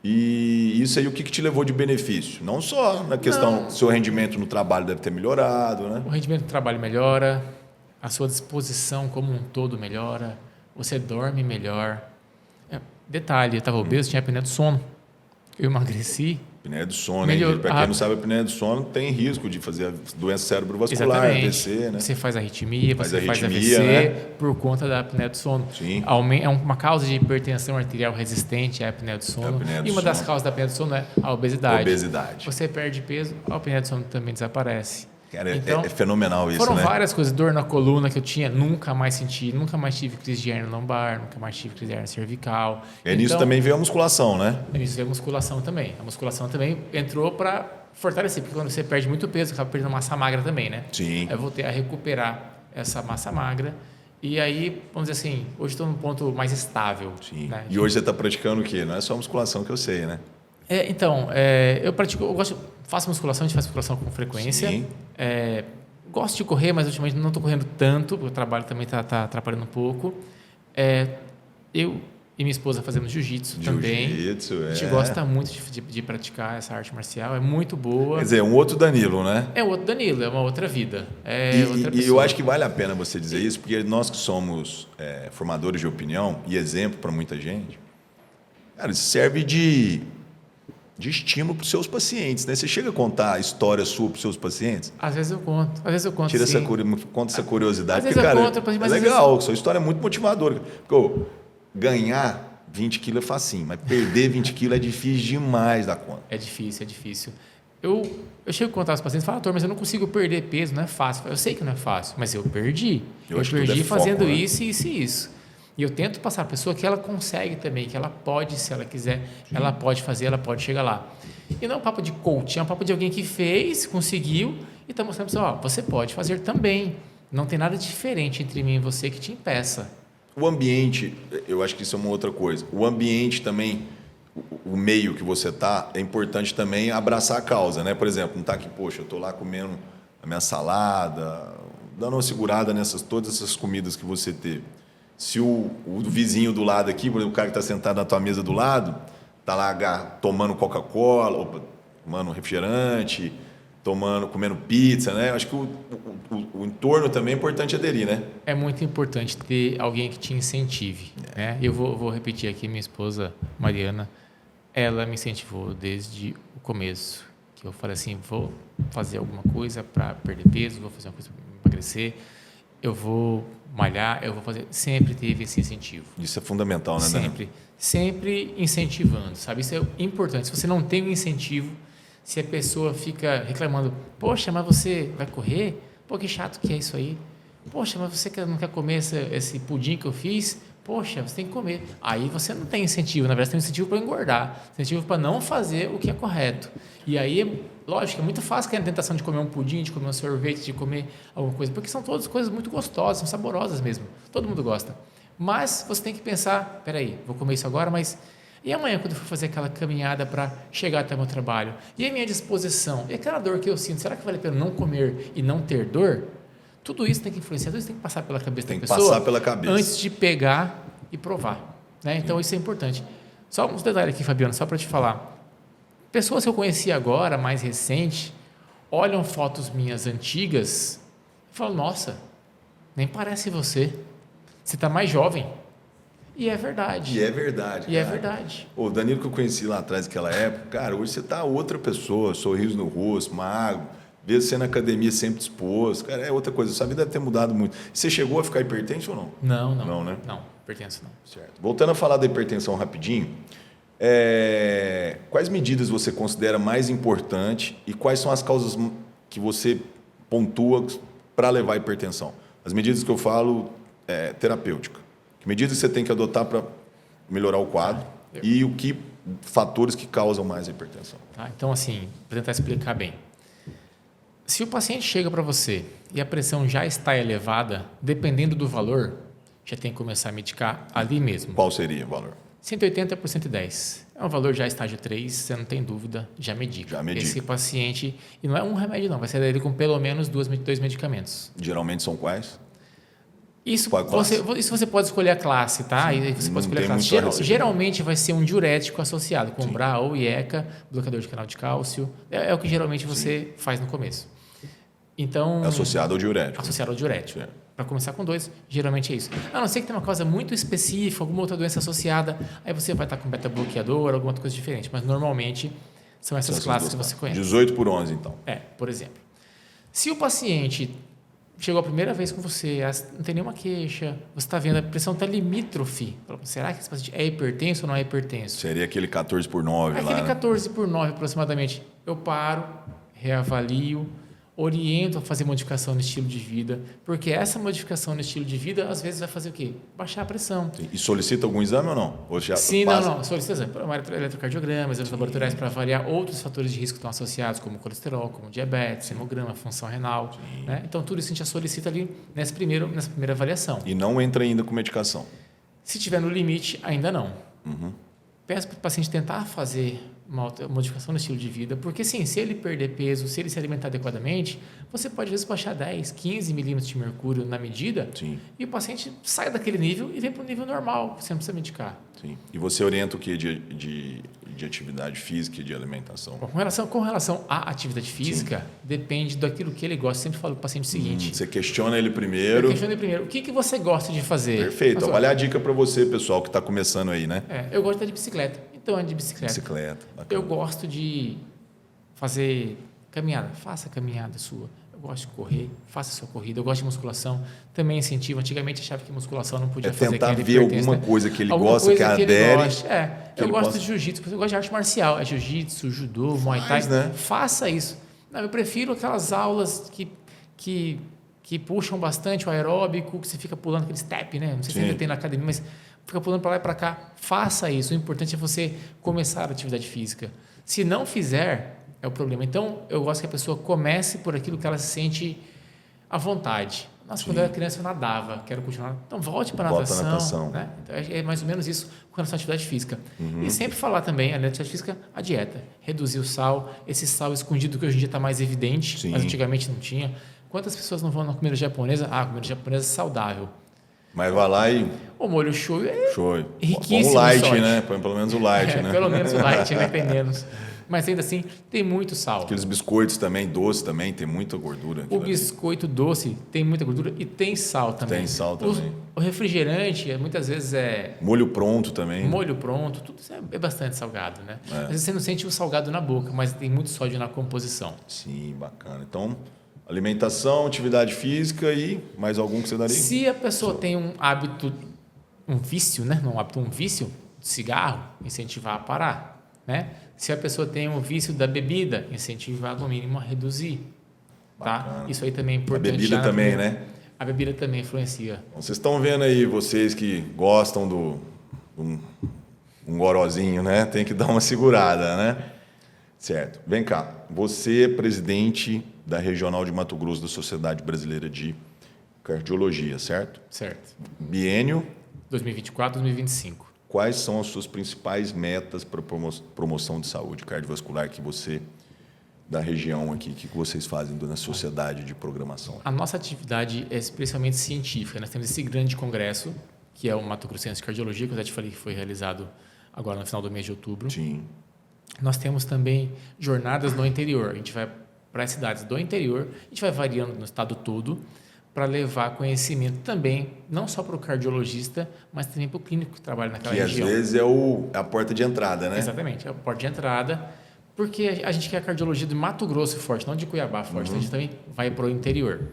E isso aí, o que te levou de benefício? Não só na questão, seu rendimento no trabalho deve ter melhorado, né? O rendimento do trabalho melhora, a sua disposição como um todo melhora, você dorme melhor. Detalhe, eu estava obeso, tinha apneia do sono. Eu emagreci Apneia do sono, hein? Para quem não sabe, a apneia do sono tem risco de fazer doença cerebrovascular, AVC, né? Você faz arritmia, faz AVC, né? por conta da apneia do sono. Sim. É uma causa de hipertensão arterial resistente, a apneia do sono. E uma das causas da apneia do sono é a obesidade. Você perde peso, a apneia do sono também desaparece. Cara, então, é fenomenal isso, foram né? Foram várias coisas, dor na coluna que eu tinha, nunca mais senti, nunca mais tive crise de hernia lombar, nunca mais tive crise de hernia cervical. E nisso também veio a musculação, né? Nisso veio a musculação também. A musculação também entrou para fortalecer, porque quando você perde muito peso, acaba perdendo massa magra também, né? Sim. Aí eu voltei a recuperar essa massa magra. E aí, vamos dizer assim, hoje estou num ponto mais estável. Sim. Né? E hoje você está praticando o quê? Não é só musculação que eu sei, né? Faço musculação, a gente faz musculação com frequência. Sim. Gosto de correr, mas ultimamente não estou correndo tanto, porque o trabalho também está atrapalhando um pouco. Eu e minha esposa fazemos jiu-jitsu também. A gente gosta muito de praticar essa arte marcial, é muito boa. Quer dizer, um outro Danilo, né? É outro Danilo, é uma outra vida. E eu acho que vale a pena você dizer isso, porque nós que somos formadores de opinião e exemplo para muita gente, cara, isso serve de estímulo para os seus pacientes, né? Você chega a contar a história sua para os seus pacientes? Às vezes eu conto. Conta essa curiosidade. Às vezes eu conto, mas é legal, sua história é muito motivadora. Porque, ganhar 20 quilos é facinho, mas perder 20 quilos é difícil demais da conta. É difícil. Eu chego a contar aos pacientes e falo, doutor, mas eu não consigo perder peso, não é fácil. Eu sei que não é fácil, mas eu perdi. Eu perdi fazendo foco, isso, né? isso. E eu tento passar a pessoa que ela consegue também, que ela pode, se ela quiser, ela pode fazer, ela pode chegar lá. E não é um papo de coach, é um papo de alguém que fez, conseguiu, e está mostrando para você, você pode fazer também. Não tem nada diferente entre mim e você que te impeça. O ambiente, eu acho que isso é uma outra coisa. O ambiente também, o meio que você está, é importante também abraçar a causa, né? Por exemplo, não está aqui, poxa, eu estou lá comendo a minha salada, dando uma segurada todas essas comidas que você teve. Se o vizinho do lado aqui, por exemplo, o cara que está sentado na tua mesa do lado, está lá tomando Coca-Cola, tomando refrigerante, comendo pizza, né? Acho que o entorno também é importante aderir, né? É muito importante ter alguém que te incentive. Né? Eu vou repetir aqui, minha esposa, Mariana, ela me incentivou desde o começo. Que eu falei assim, vou fazer alguma coisa para perder peso, vou fazer uma coisa para emagrecer, eu vou malhar, eu vou fazer. Sempre teve esse incentivo. Isso é fundamental, né, Sempre incentivando, sabe? Isso é importante. Se você não tem um incentivo, se a pessoa fica reclamando, poxa, mas você vai correr? Pô, que chato que é isso aí. Poxa, mas você não quer comer esse pudim que eu fiz? Poxa, você tem que comer. Aí você não tem incentivo, na verdade, você tem incentivo para engordar, incentivo para não fazer o que é correto. E aí, lógico, é muito fácil cair na tentação de comer um pudim, de comer um sorvete, de comer alguma coisa, porque são todas coisas muito gostosas, são saborosas mesmo. Todo mundo gosta. Mas você tem que pensar, peraí, vou comer isso agora, mas e amanhã quando eu for fazer aquela caminhada para chegar até o meu trabalho? E a minha disposição? E aquela dor que eu sinto? Será que vale a pena não comer e não ter dor? Tudo isso tem que influenciar, tudo isso tem que passar pela cabeça da pessoa. Tem que passar pela cabeça. Antes de pegar e provar. Né? Então, isso é importante. Só uns detalhes aqui, Fabiano, só para te falar. Pessoas que eu conheci agora, mais recente, olham fotos minhas antigas e falam, nossa, nem parece você. Você está mais jovem. E é verdade. É verdade. O Danilo que eu conheci lá atrás, naquela época, cara, hoje você está outra pessoa, sorriso no rosto, magro, vê você na academia sempre disposto, cara, é outra coisa. Sua vida deve ter mudado muito. Você chegou a ficar hipertenso ou não? Não. Não, né? Não, hipertenso não. Certo. Voltando a falar da hipertensão rapidinho, quais medidas você considera mais importante e quais são as causas que você pontua para levar à hipertensão? As medidas que eu falo é terapêutica. Que medidas você tem que adotar para melhorar o quadro e o que fatores que causam mais a hipertensão? Tá, então, assim, para tentar explicar bem. Se o paciente chega para você e a pressão já está elevada, dependendo do valor, já tem que começar a medicar ali mesmo. Qual seria o valor? 180 por 110. É um valor já estágio 3, você não tem dúvida, já medica. Esse paciente, e não é um remédio não, vai ser dele com pelo menos dois medicamentos. Geralmente são quais? Isso você pode escolher a classe, tá? Sim, você pode escolher a classe. Geralmente vai ser um diurético associado com BRA ou IECA, bloqueador de canal de cálcio. É o que geralmente você faz no começo. Então, associado ao diurético. Associado ao diurético. Para começar com 2, geralmente é isso. A não ser que tenha uma causa muito específica, alguma outra doença associada, aí você vai estar com beta-bloqueador, alguma outra coisa diferente. Mas normalmente São essas classes que você conhece. 18 por 11, então. Por exemplo. Se o paciente chegou a primeira vez com você, não tem nenhuma queixa, você está vendo a pressão está limítrofe. Será que esse paciente é hipertenso ou não é hipertenso? Seria aquele 14 por 9 lá, aquele né? 14 por 9 aproximadamente. Eu paro, reavalio, oriento a fazer modificação no estilo de vida, porque essa modificação no estilo de vida, às vezes, vai fazer o quê? Baixar a pressão. E solicita algum exame ou não? Ou já Sim, passa? não. Solicita exame, eletrocardiograma, exames laboratoriais para avaliar outros fatores de risco que estão associados, como colesterol, como diabetes, hemograma, função renal. Né? Então, tudo isso a gente já solicita ali nessa primeira avaliação. E não entra ainda com medicação? Se tiver no limite, ainda não. Uhum. Peço para o paciente tentar fazer uma modificação no estilo de vida, porque sim, se ele perder peso, se ele se alimentar adequadamente, você pode às vezes baixar 10, 15 milímetros de mercúrio na medida, Sim. e o paciente sai daquele nível e vem para o nível normal, você não precisa medicar. Sim. E você orienta o que de atividade física e de alimentação? Bom, com relação à atividade física, depende daquilo que ele gosta. Eu sempre falo para o paciente o seguinte... Você questiona ele primeiro. O que você gosta de fazer? Perfeito. Olha a dica para você, pessoal, que está começando aí, né? Eu gosto de andar de bicicleta. Então, ando de bicicleta. Bicicleta. Bacana. Eu gosto de fazer caminhada. Faça a caminhada sua. Eu gosto de correr. Faça a sua corrida. Eu gosto de musculação. Também incentivo. Antigamente achava que musculação não podia fazer. Tentar ver alguma coisa que ele gosta, que adere. Eu gosto de jiu-jitsu. Eu gosto de arte marcial. É jiu-jitsu, judô, muay thai. Né? Faça isso. Não, eu prefiro aquelas aulas que puxam bastante o aeróbico, que você fica pulando aquele step, né? Não sei se ainda tem na academia, mas fica pulando para lá e para cá. Faça isso. O importante é você começar a atividade física. Se não fizer, é o problema. Então, eu gosto que a pessoa comece por aquilo que ela se sente à vontade. Nossa, quando eu era criança eu nadava, quero continuar. Então, volte para a natação. Né? Então, é mais ou menos isso com relação à atividade física. E sempre falar também, além da atividade física, a dieta. Reduzir o sal, esse sal escondido que hoje em dia está mais evidente, mas antigamente não tinha. Quantas pessoas não vão na comida japonesa? A comida japonesa é saudável. Mas vai lá e... O molho shoyu é riquíssimo. Põe o light, né? Põe pelo menos o light, né? Pelo menos o light, né? Tem menos. Mas ainda assim, tem muito sal. Aqueles biscoitos também, doce também, tem muita gordura. O biscoito doce tem muita gordura e tem sal também. Tem sal também. O refrigerante, muitas vezes é... Molho pronto também. Molho pronto, tudo isso é bastante salgado, né? Às vezes você não sente o salgado na boca, mas tem muito sódio na composição. Sim, bacana. Então... alimentação, atividade física e mais algum que você daria? Se a pessoa tem um hábito, um vício, né? Um vício de cigarro, incentivar a parar, né? Se a pessoa tem um vício da bebida, incentivar no mínimo a reduzir, tá? Isso aí também é importante. A bebida também, né? A bebida também influencia. Então, vocês estão vendo aí, vocês que gostam um gorozinho, né? Tem que dar uma segurada, né? Certo. Vem cá. Você é presidente da Regional de Mato Grosso da Sociedade Brasileira de Cardiologia, certo? Certo. Biênio? 2024, 2025. Quais são as suas principais metas para promoção de saúde cardiovascular que você, da região aqui, que vocês fazem na sociedade de programação? A nossa atividade é especialmente científica. Nós temos esse grande congresso, que é o Mato Grossense de Cardiologia, que eu já te falei que foi realizado agora no final do mês de outubro. Sim. Nós temos também jornadas no interior. A gente vai para as cidades do interior, a gente vai variando no estado todo para levar conhecimento também, não só para o cardiologista, mas também para o clínico que trabalha naquela região. Que às vezes é a porta de entrada, né? Exatamente, é a porta de entrada, porque a gente quer a cardiologia de Mato Grosso forte, não de Cuiabá forte, então a gente também vai para o interior.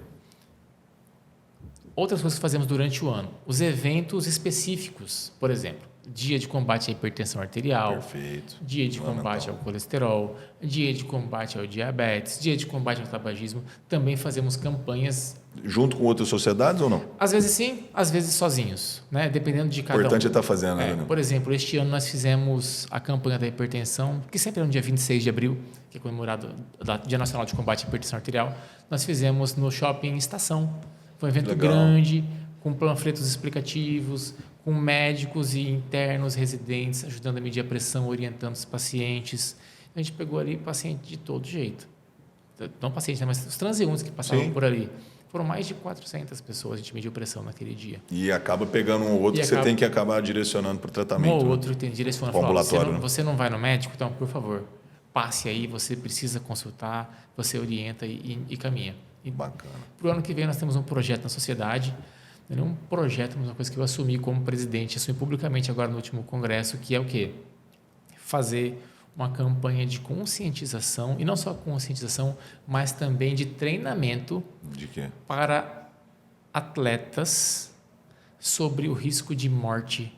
Outras coisas que fazemos durante o ano, os eventos específicos, por exemplo, dia de combate à hipertensão arterial, Perfeito. Dia de combate ao colesterol, dia de combate ao diabetes, dia de combate ao tabagismo. Também fazemos campanhas... Junto com outras sociedades ou não? Às vezes sim, às vezes sozinhos, né? Dependendo de cada um. O importante é estar fazendo. Né? Por exemplo, este ano nós fizemos a campanha da hipertensão, que sempre é no dia 26 de abril, que é comemorado o Dia Nacional de Combate à Hipertensão Arterial. Nós fizemos no Shopping Estação. Foi um evento grande, com panfletos explicativos, com médicos e internos, residentes, ajudando a medir a pressão, orientando os pacientes. A gente pegou ali paciente de todo jeito. Não pacientes, né, mas os transeuntes que passavam por ali. Foram mais de 400 pessoas, a gente mediu pressão naquele dia. E acaba pegando um ou outro que você tem que acabar direcionando para o tratamento. Um ou outro tem direcionando. Ambulatório. Você não vai no médico, então, por favor, passe aí, você precisa consultar, você orienta e caminha. Bacana. Para o ano que vem nós temos um projeto na sociedade, não é um projeto, mas uma coisa que eu assumi como presidente, assumi publicamente agora no último congresso, que é o quê? Fazer uma campanha de conscientização, e não só conscientização, mas também de treinamento De quê? para atletas sobre o risco de morte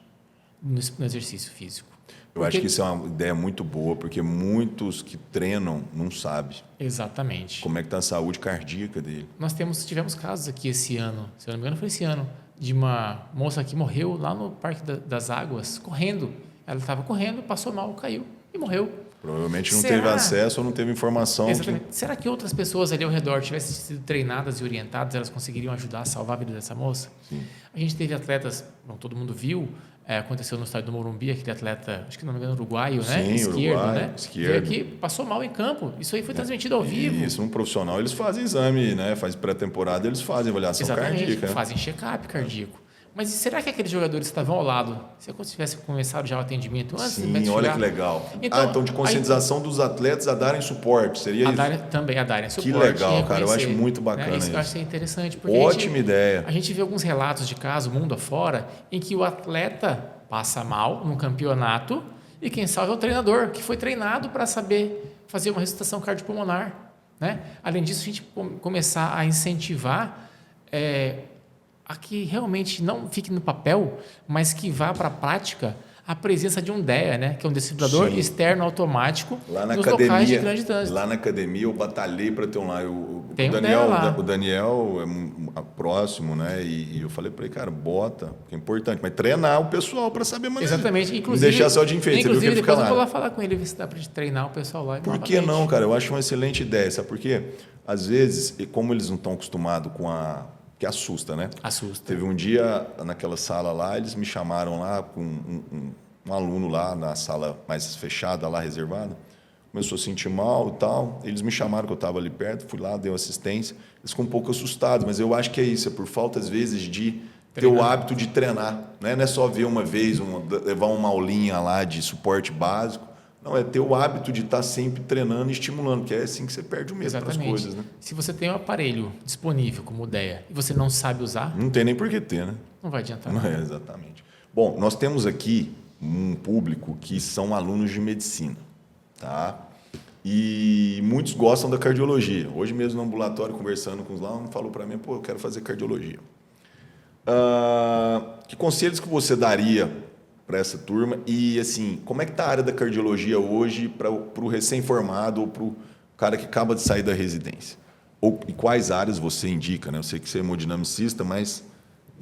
no exercício físico. Eu acho que isso é uma ideia muito boa, porque muitos que treinam não sabem Exatamente. como é que está a saúde cardíaca dele. Nós tivemos casos aqui esse ano, se eu não me engano foi esse ano, de uma moça que morreu lá no Parque das Águas, correndo. Ela estava correndo, passou mal, caiu e morreu. Provavelmente não teve acesso ou não teve informação. Exatamente. Será que outras pessoas ali ao redor tivessem sido treinadas e orientadas, elas conseguiriam ajudar a salvar a vida dessa moça? Sim. A gente teve atletas, bom, todo mundo viu, aconteceu no estádio do Morumbi, aquele atleta, acho que não me engano, uruguaio, né? Sim, esquerdo, Uruguai, né? esquerdo. Veio aqui, passou mal em campo. Isso aí foi transmitido ao vivo. Isso, um profissional, eles fazem exame, né? Faz pré-temporada, eles fazem avaliação Exatamente, cardíaca. Né? fazem check-up cardíaco. Mas será que aqueles jogadores estavam ao lado, se eu tivesse começado já o atendimento antes? Sim, olha que legal. Então de conscientização dos atletas a darem suporte, seria isso? Também a darem suporte. Que legal, cara, eu acho muito bacana isso. isso. Eu achei interessante. Porque Ótima ideia. A gente vê alguns relatos de casos, mundo afora, em que o atleta passa mal num campeonato e quem salva é o treinador, que foi treinado para saber fazer uma ressuscitação cardiopulmonar. Né? Além disso, a gente começar a incentivar a que realmente não fique no papel, mas que vá para a prática a presença de um DEA, né? Que é um desfibrilador externo automático lá na nos academia, locais de grande trânsito. Lá na academia eu batalhei para ter um lá. Tem um DEA lá. O Daniel é próximo, né? E eu falei para ele, cara, bota, que é importante, mas treinar o pessoal para saber manejar. Exatamente. Inclusive, não deixar só de enfeite. Inclusive, depois eu vou lá falar com ele, ver se dá para treinar o pessoal lá. Por que não, cara? Eu acho uma excelente ideia, sabe por quê? Às vezes, como eles não estão acostumados com que assusta, né? Assusta. Teve um dia, naquela sala lá, eles me chamaram lá com um aluno lá na sala mais fechada, lá reservada. Começou a sentir mal e tal. Eles me chamaram, que eu estava ali perto, fui lá, dei assistência. Eles ficam um pouco assustados, mas eu acho que é isso, é por falta, às vezes, de ter o hábito de treinar. Né? Não é só ver uma vez, levar uma aulinha lá de suporte básico. Não, é ter o hábito de estar sempre treinando e estimulando, que é assim que você perde o medo para as coisas. Né? Se você tem um aparelho disponível como ideia e você não sabe usar... Não tem nem por que ter, né? Não vai adiantar nada. Não, exatamente. Bom, nós temos aqui um público que são alunos de medicina, tá? E muitos gostam da cardiologia. Hoje mesmo no ambulatório, conversando com os lá, um falou para mim, pô, eu quero fazer cardiologia. Que conselhos que você daria para essa turma? E, assim, como é que está a área da cardiologia hoje para o recém-formado ou para o cara que acaba de sair da residência? E quais áreas você indica? Né? Eu sei que você é hemodinamicista, mas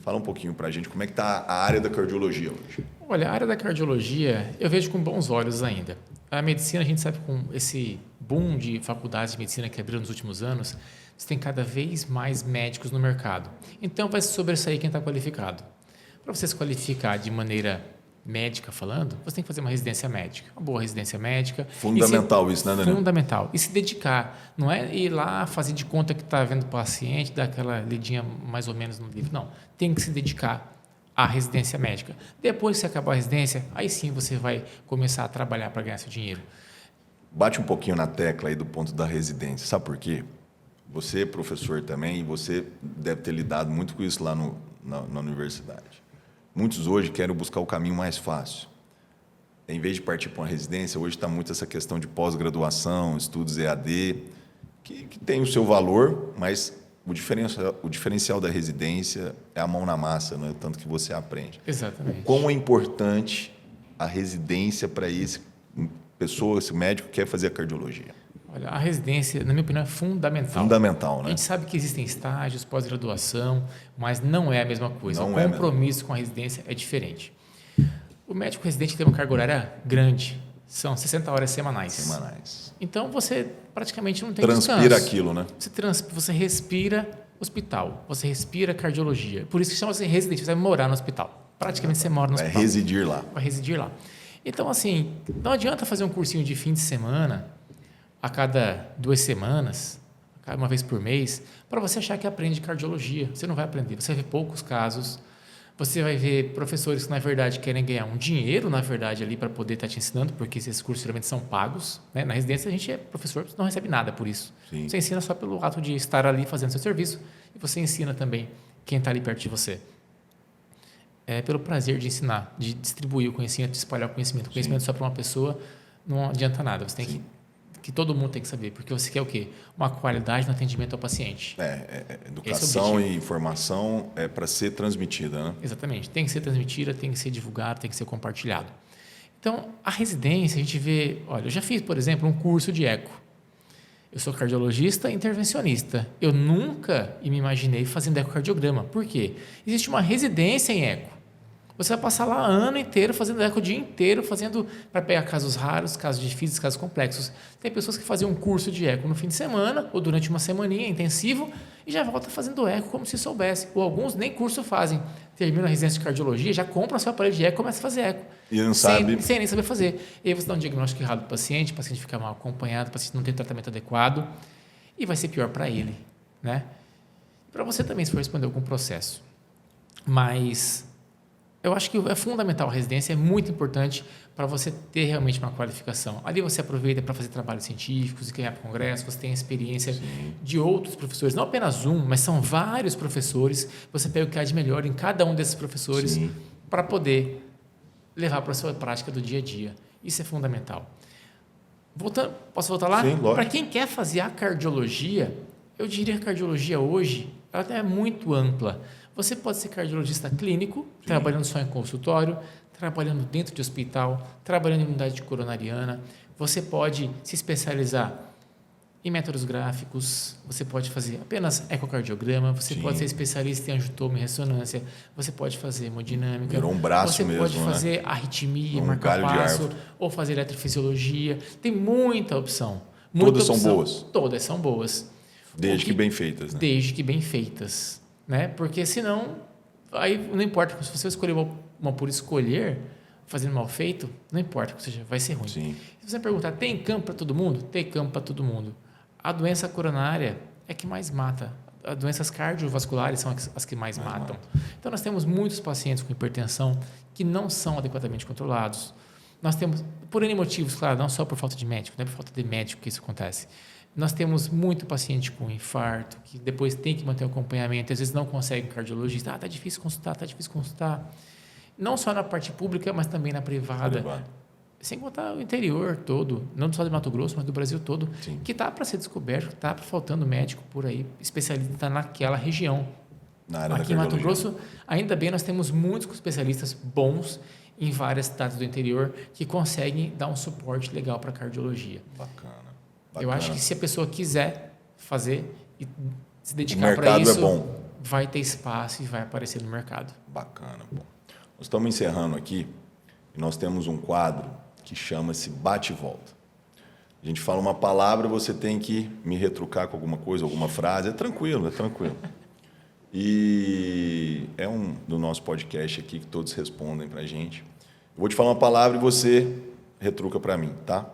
fala um pouquinho para a gente como é que está a área da cardiologia hoje. Olha, a área da cardiologia eu vejo com bons olhos ainda. A medicina, a gente sabe, com esse boom de faculdades de medicina que abriram nos últimos anos, você tem cada vez mais médicos no mercado. Então, vai se sobressair quem está qualificado. Para você se qualificar de maneira médica falando, você tem que fazer uma residência médica, uma boa residência médica. Fundamental isso, né, Daniel? Fundamental. E se dedicar. Não é ir lá fazer de conta que está vendo o paciente, dar aquela lidinha mais ou menos no livro. Não. Tem que se dedicar à residência médica. Depois que você acabar a residência, aí sim você vai começar a trabalhar para ganhar seu dinheiro. Bate um pouquinho na tecla aí do ponto da residência. Sabe por quê? Você é professor também e você deve ter lidado muito com isso lá na universidade. Muitos hoje querem buscar o caminho mais fácil. Em vez de partir para uma residência, hoje está muito essa questão de pós-graduação, estudos EAD, que tem o seu valor, mas o diferencial da residência é a mão na massa, não é tanto que você aprende. Exatamente. O quão é importante a residência para esse médico que quer fazer a cardiologia? Olha, a residência, na minha opinião, é fundamental. Fundamental, né? A gente sabe que existem estágios, pós-graduação, mas não é a mesma coisa. O compromisso com a residência é diferente. O médico residente tem uma carga horária grande. São 60 horas semanais. Então, você praticamente não tem descanso. Transpira aquilo, né? Você respira hospital, você respira cardiologia. Por isso que chama-se residente, você vai morar no hospital. Praticamente você mora no hospital. Vai residir lá. Vai residir lá. Então, assim, não adianta fazer um cursinho de fim de semana a cada 2 semanas, uma vez por mês, para você achar que aprende cardiologia. Você não vai aprender, você vai ver poucos casos, você vai ver professores que, na verdade, querem ganhar um dinheiro, na verdade, ali para poder estar te ensinando, porque esses cursos geralmente são pagos. Né? Na residência, a gente é professor, não recebe nada por isso. Sim. Você ensina só pelo ato de estar ali fazendo seu serviço e você ensina também quem está ali perto de você. É pelo prazer de ensinar, de distribuir o conhecimento, de espalhar o conhecimento. O conhecimento só para uma pessoa não adianta nada. Você tem que todo mundo tem que saber, porque você quer o quê? Uma qualidade no atendimento ao paciente. Educação e informação é para ser transmitida, né? Exatamente. Tem que ser transmitida, tem que ser divulgado, tem que ser compartilhado. Então, a residência, a gente vê... Olha, eu já fiz, por exemplo, um curso de eco. Eu sou cardiologista intervencionista. Eu nunca me imaginei fazendo ecocardiograma. Por quê? Existe uma residência em eco. Você vai passar lá ano inteiro fazendo eco o dia inteiro, fazendo para pegar casos raros, casos difíceis, casos complexos. Tem pessoas que faziam um curso de eco no fim de semana ou durante uma semaninha intensivo e já volta fazendo eco como se soubesse. Ou alguns nem curso fazem. Termina a residência de cardiologia, já compra seu aparelho de eco e começa a fazer eco. E não sabe. Sem nem saber fazer. E aí você dá um diagnóstico errado para o paciente fica mal acompanhado, o paciente não tem tratamento adequado e vai ser pior para ele, né? Para você também, se for responder algum processo. Mas eu acho que é fundamental a residência, é muito importante para você ter realmente uma qualificação. Ali você aproveita para fazer trabalhos científicos e ganhar para congresso, você tem a experiência de outros professores, não apenas um, mas são vários professores, você pega o que há de melhor em cada um desses professores para poder levar para a sua prática do dia a dia. Isso é fundamental. Posso voltar lá? Sim, lógico. Para quem quer fazer a cardiologia, eu diria que a cardiologia hoje ela é muito ampla. Você pode ser cardiologista clínico, trabalhando só em consultório, trabalhando dentro de hospital, trabalhando em unidade coronariana. Você pode se especializar em métodos gráficos, você pode fazer apenas ecocardiograma, você pode ser especialista em angiotoma e ressonância, você pode fazer hemodinâmica. Virou um braço você mesmo, pode fazer arritmia, marcar passo, ou fazer eletrofisiologia. Tem muita opção. Todas são boas? Todas são boas. Desde que bem feitas, né? Desde que bem feitas. Né? Porque senão, aí não importa, se você escolher uma por escolher, fazendo mal feito, não importa, ou seja, vai ser ruim. Sim. Se você perguntar, tem campo para todo mundo? Tem campo para todo mundo. A doença coronária é que mais mata. As doenças cardiovasculares são as que mais matam. Então, nós temos muitos pacientes com hipertensão que não são adequadamente controlados. Nós temos, por N motivos, claro, não só por falta de médico, não é por falta de médico que isso acontece. Nós temos muito paciente com infarto, que depois tem que manter o acompanhamento, às vezes não consegue um cardiologista. Está difícil consultar. Não só na parte pública, mas também na privada. Sem contar o interior todo, não só de Mato Grosso, mas do Brasil todo, que está para ser descoberto, está faltando médico por aí, especialista naquela região. Na área Aqui em Mato Grosso, ainda bem, nós temos muitos especialistas bons em várias cidades do interior que conseguem dar um suporte legal para a cardiologia. Bacana. Eu acho que se a pessoa quiser fazer e se dedicar para isso, vai ter espaço e vai aparecer no mercado. Bacana. Bom, nós estamos encerrando aqui e nós temos um quadro que chama-se Bate e Volta. A gente fala uma palavra, você tem que me retrucar com alguma coisa, alguma frase. É tranquilo. E é um do nosso podcast aqui que todos respondem para a gente. Eu vou te falar uma palavra e você retruca para mim, tá?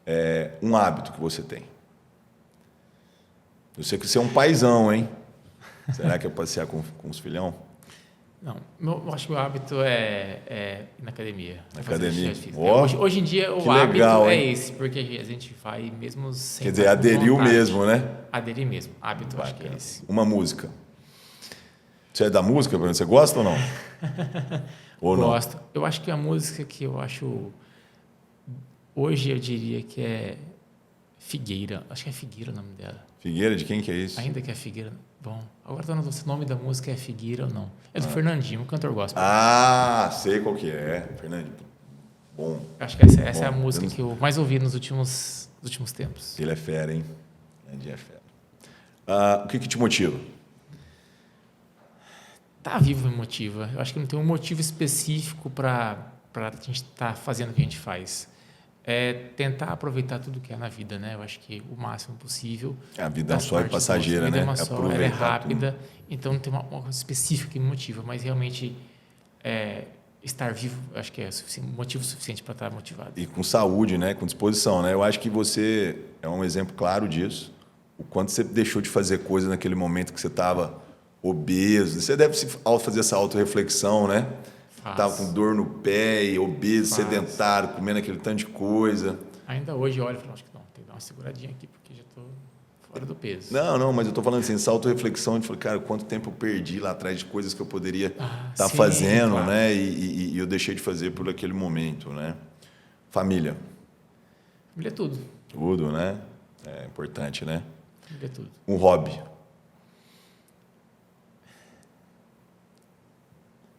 É um hábito que você tem. Eu sei que você é um paizão, hein? Será que é passear com os filhão? Não, eu acho que o hábito é ir na academia. Na academia? Hoje em dia, o hábito legal, é esse, porque a gente vai mesmo sem. Quer dizer, aderiu mesmo, né? Aderir mesmo. Hábito, acho que é esse. Uma música. Você é da música? Você gosta ou não? Ou não? Gosto. Eu acho que a música que eu acho... Hoje eu diria que é Figueira. Acho que é Figueira o nome dela. Figueira? De quem que é isso? Ainda que é Figueira. Bom, agora não sei se o nome da música é Figueira ou não. É do Fernandinho, o cantor gospel. Ah, sei qual que é. Fernandinho. Bom. Acho que essa é a música que eu mais ouvi nos últimos tempos. Ele é fera, hein? Fernandinho é fera. O que te motiva? Tá vivo me motiva. Eu acho que não tem um motivo específico para a gente estar fazendo o que a gente faz. É tentar aproveitar tudo que é na vida, né? Eu acho que o máximo possível. A vida só é passageira, né? A vida é uma só, ela é rápida, então não tem uma coisa específica que me motiva, mas realmente estar vivo, acho que é motivo suficiente para estar motivado. E com saúde, né? Com disposição, né? Eu acho que você é um exemplo claro disso. O quanto você deixou de fazer coisa naquele momento que você estava obeso. Você deve fazer essa autorreflexão, né? Estava com dor no pé, e obeso, sedentário, comendo aquele tanto de coisa. Ainda hoje eu olho e falo, acho que não, tem que dar uma seguradinha aqui, porque já estou fora do peso. Não, mas eu estou falando assim, essa autorreflexão, de falar, cara, quanto tempo eu perdi lá atrás de coisas que eu poderia estar fazendo, claro, né? E eu deixei de fazer por aquele momento, né? Família. Lê tudo. Tudo, né? É importante, né? Lê tudo. Um hobby.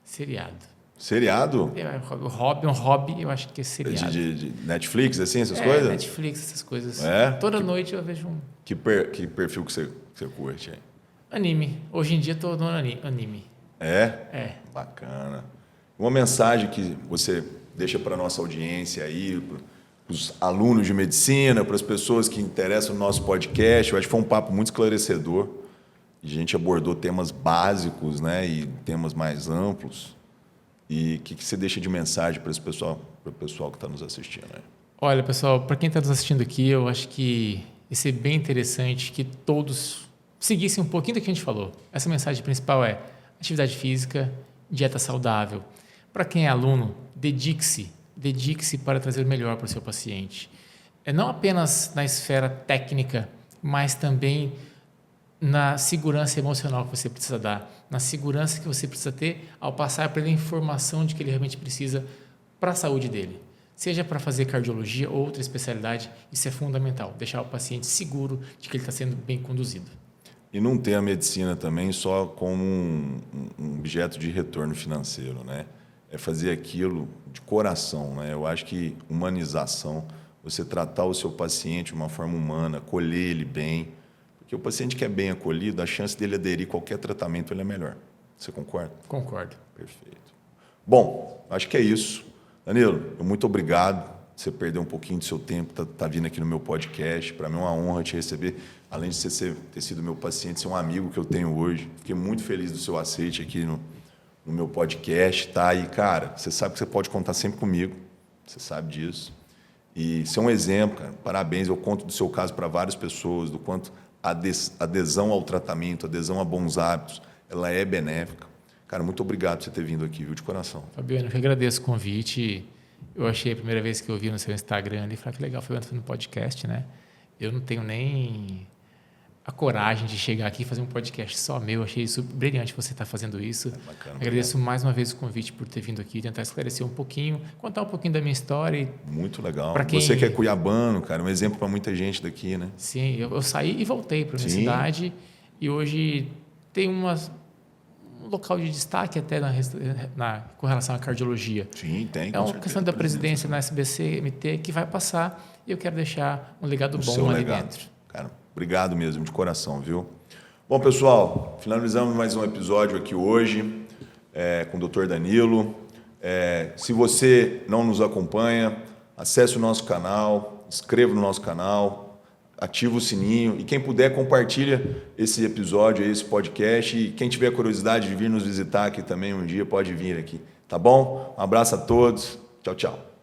Seriado. Seriado? Um hobby, eu acho que é seriado. De Netflix, assim, essas coisas? Netflix, essas coisas. É? Toda noite eu vejo um Que perfil que você curte aí? anime. Hoje em dia eu tô no anime. É? É. Bacana. Uma mensagem que você deixa para a nossa audiência aí, para os alunos de medicina, para as pessoas que interessam no nosso podcast. Eu acho que foi um papo muito esclarecedor. A gente abordou temas básicos, né, e temas mais amplos. E o que você deixa de mensagem para o pessoal que está nos assistindo? Né? Olha, pessoal, para quem está nos assistindo aqui, eu acho que ia ser bem interessante que todos seguissem um pouquinho do que a gente falou. Essa mensagem principal é atividade física, dieta saudável. Para quem é aluno, dedique-se para trazer o melhor para o seu paciente. Não apenas na esfera técnica, mas também na segurança emocional que você precisa dar, na segurança que você precisa ter ao passar pela informação de que ele realmente precisa para a saúde dele. Seja para fazer cardiologia ou outra especialidade, isso é fundamental, deixar o paciente seguro de que ele está sendo bem conduzido. E não ter a medicina também só como um objeto de retorno financeiro, né? É fazer aquilo de coração, né? Eu acho que humanização, você tratar o seu paciente de uma forma humana, acolher ele bem, porque o paciente que é bem acolhido, a chance dele aderir a qualquer tratamento ele é melhor. Você concorda? Concordo. Perfeito. Bom, acho que é isso. Danilo, muito obrigado. Você perdeu um pouquinho do seu tempo, tá vindo aqui no meu podcast. Para mim é uma honra te receber. Além de você ter sido meu paciente, ser um amigo que eu tenho hoje. Fiquei muito feliz do seu aceite aqui no meu podcast, tá? E, cara, você sabe que você pode contar sempre comigo. Você sabe disso. E ser um exemplo, cara. Parabéns. Eu conto do seu caso para várias pessoas, do quanto a adesão ao tratamento, adesão a bons hábitos, ela é benéfica. Cara, muito obrigado por você ter vindo aqui, viu? De coração. Fabiano, eu que agradeço o convite. Eu achei a primeira vez que eu vi no seu Instagram ali, falei que legal, foi no podcast, né? Eu não tenho nem a coragem de chegar aqui e fazer um podcast só meu. Achei isso brilhante você estar fazendo isso. Bacana, agradeço mais uma vez o convite por ter vindo aqui, tentar esclarecer um pouquinho, contar um pouquinho da minha história. Muito legal. Quem... Você que é cuiabano, cara, um exemplo para muita gente daqui, né? Sim, eu saí e voltei para a minha cidade e hoje tem um local de destaque até com relação à cardiologia. Sim, tem. É uma questão da presidência na SBCMT que vai passar e eu quero deixar um legado bom ali dentro. Cara, obrigado mesmo, de coração, viu? Bom, pessoal, finalizamos mais um episódio aqui hoje com o Dr. Danilo. Se você não nos acompanha, acesse o nosso canal, inscreva no nosso canal, ativa o sininho e quem puder compartilha esse episódio, esse podcast e quem tiver curiosidade de vir nos visitar aqui também um dia pode vir aqui, tá bom? Um abraço a todos, tchau, tchau.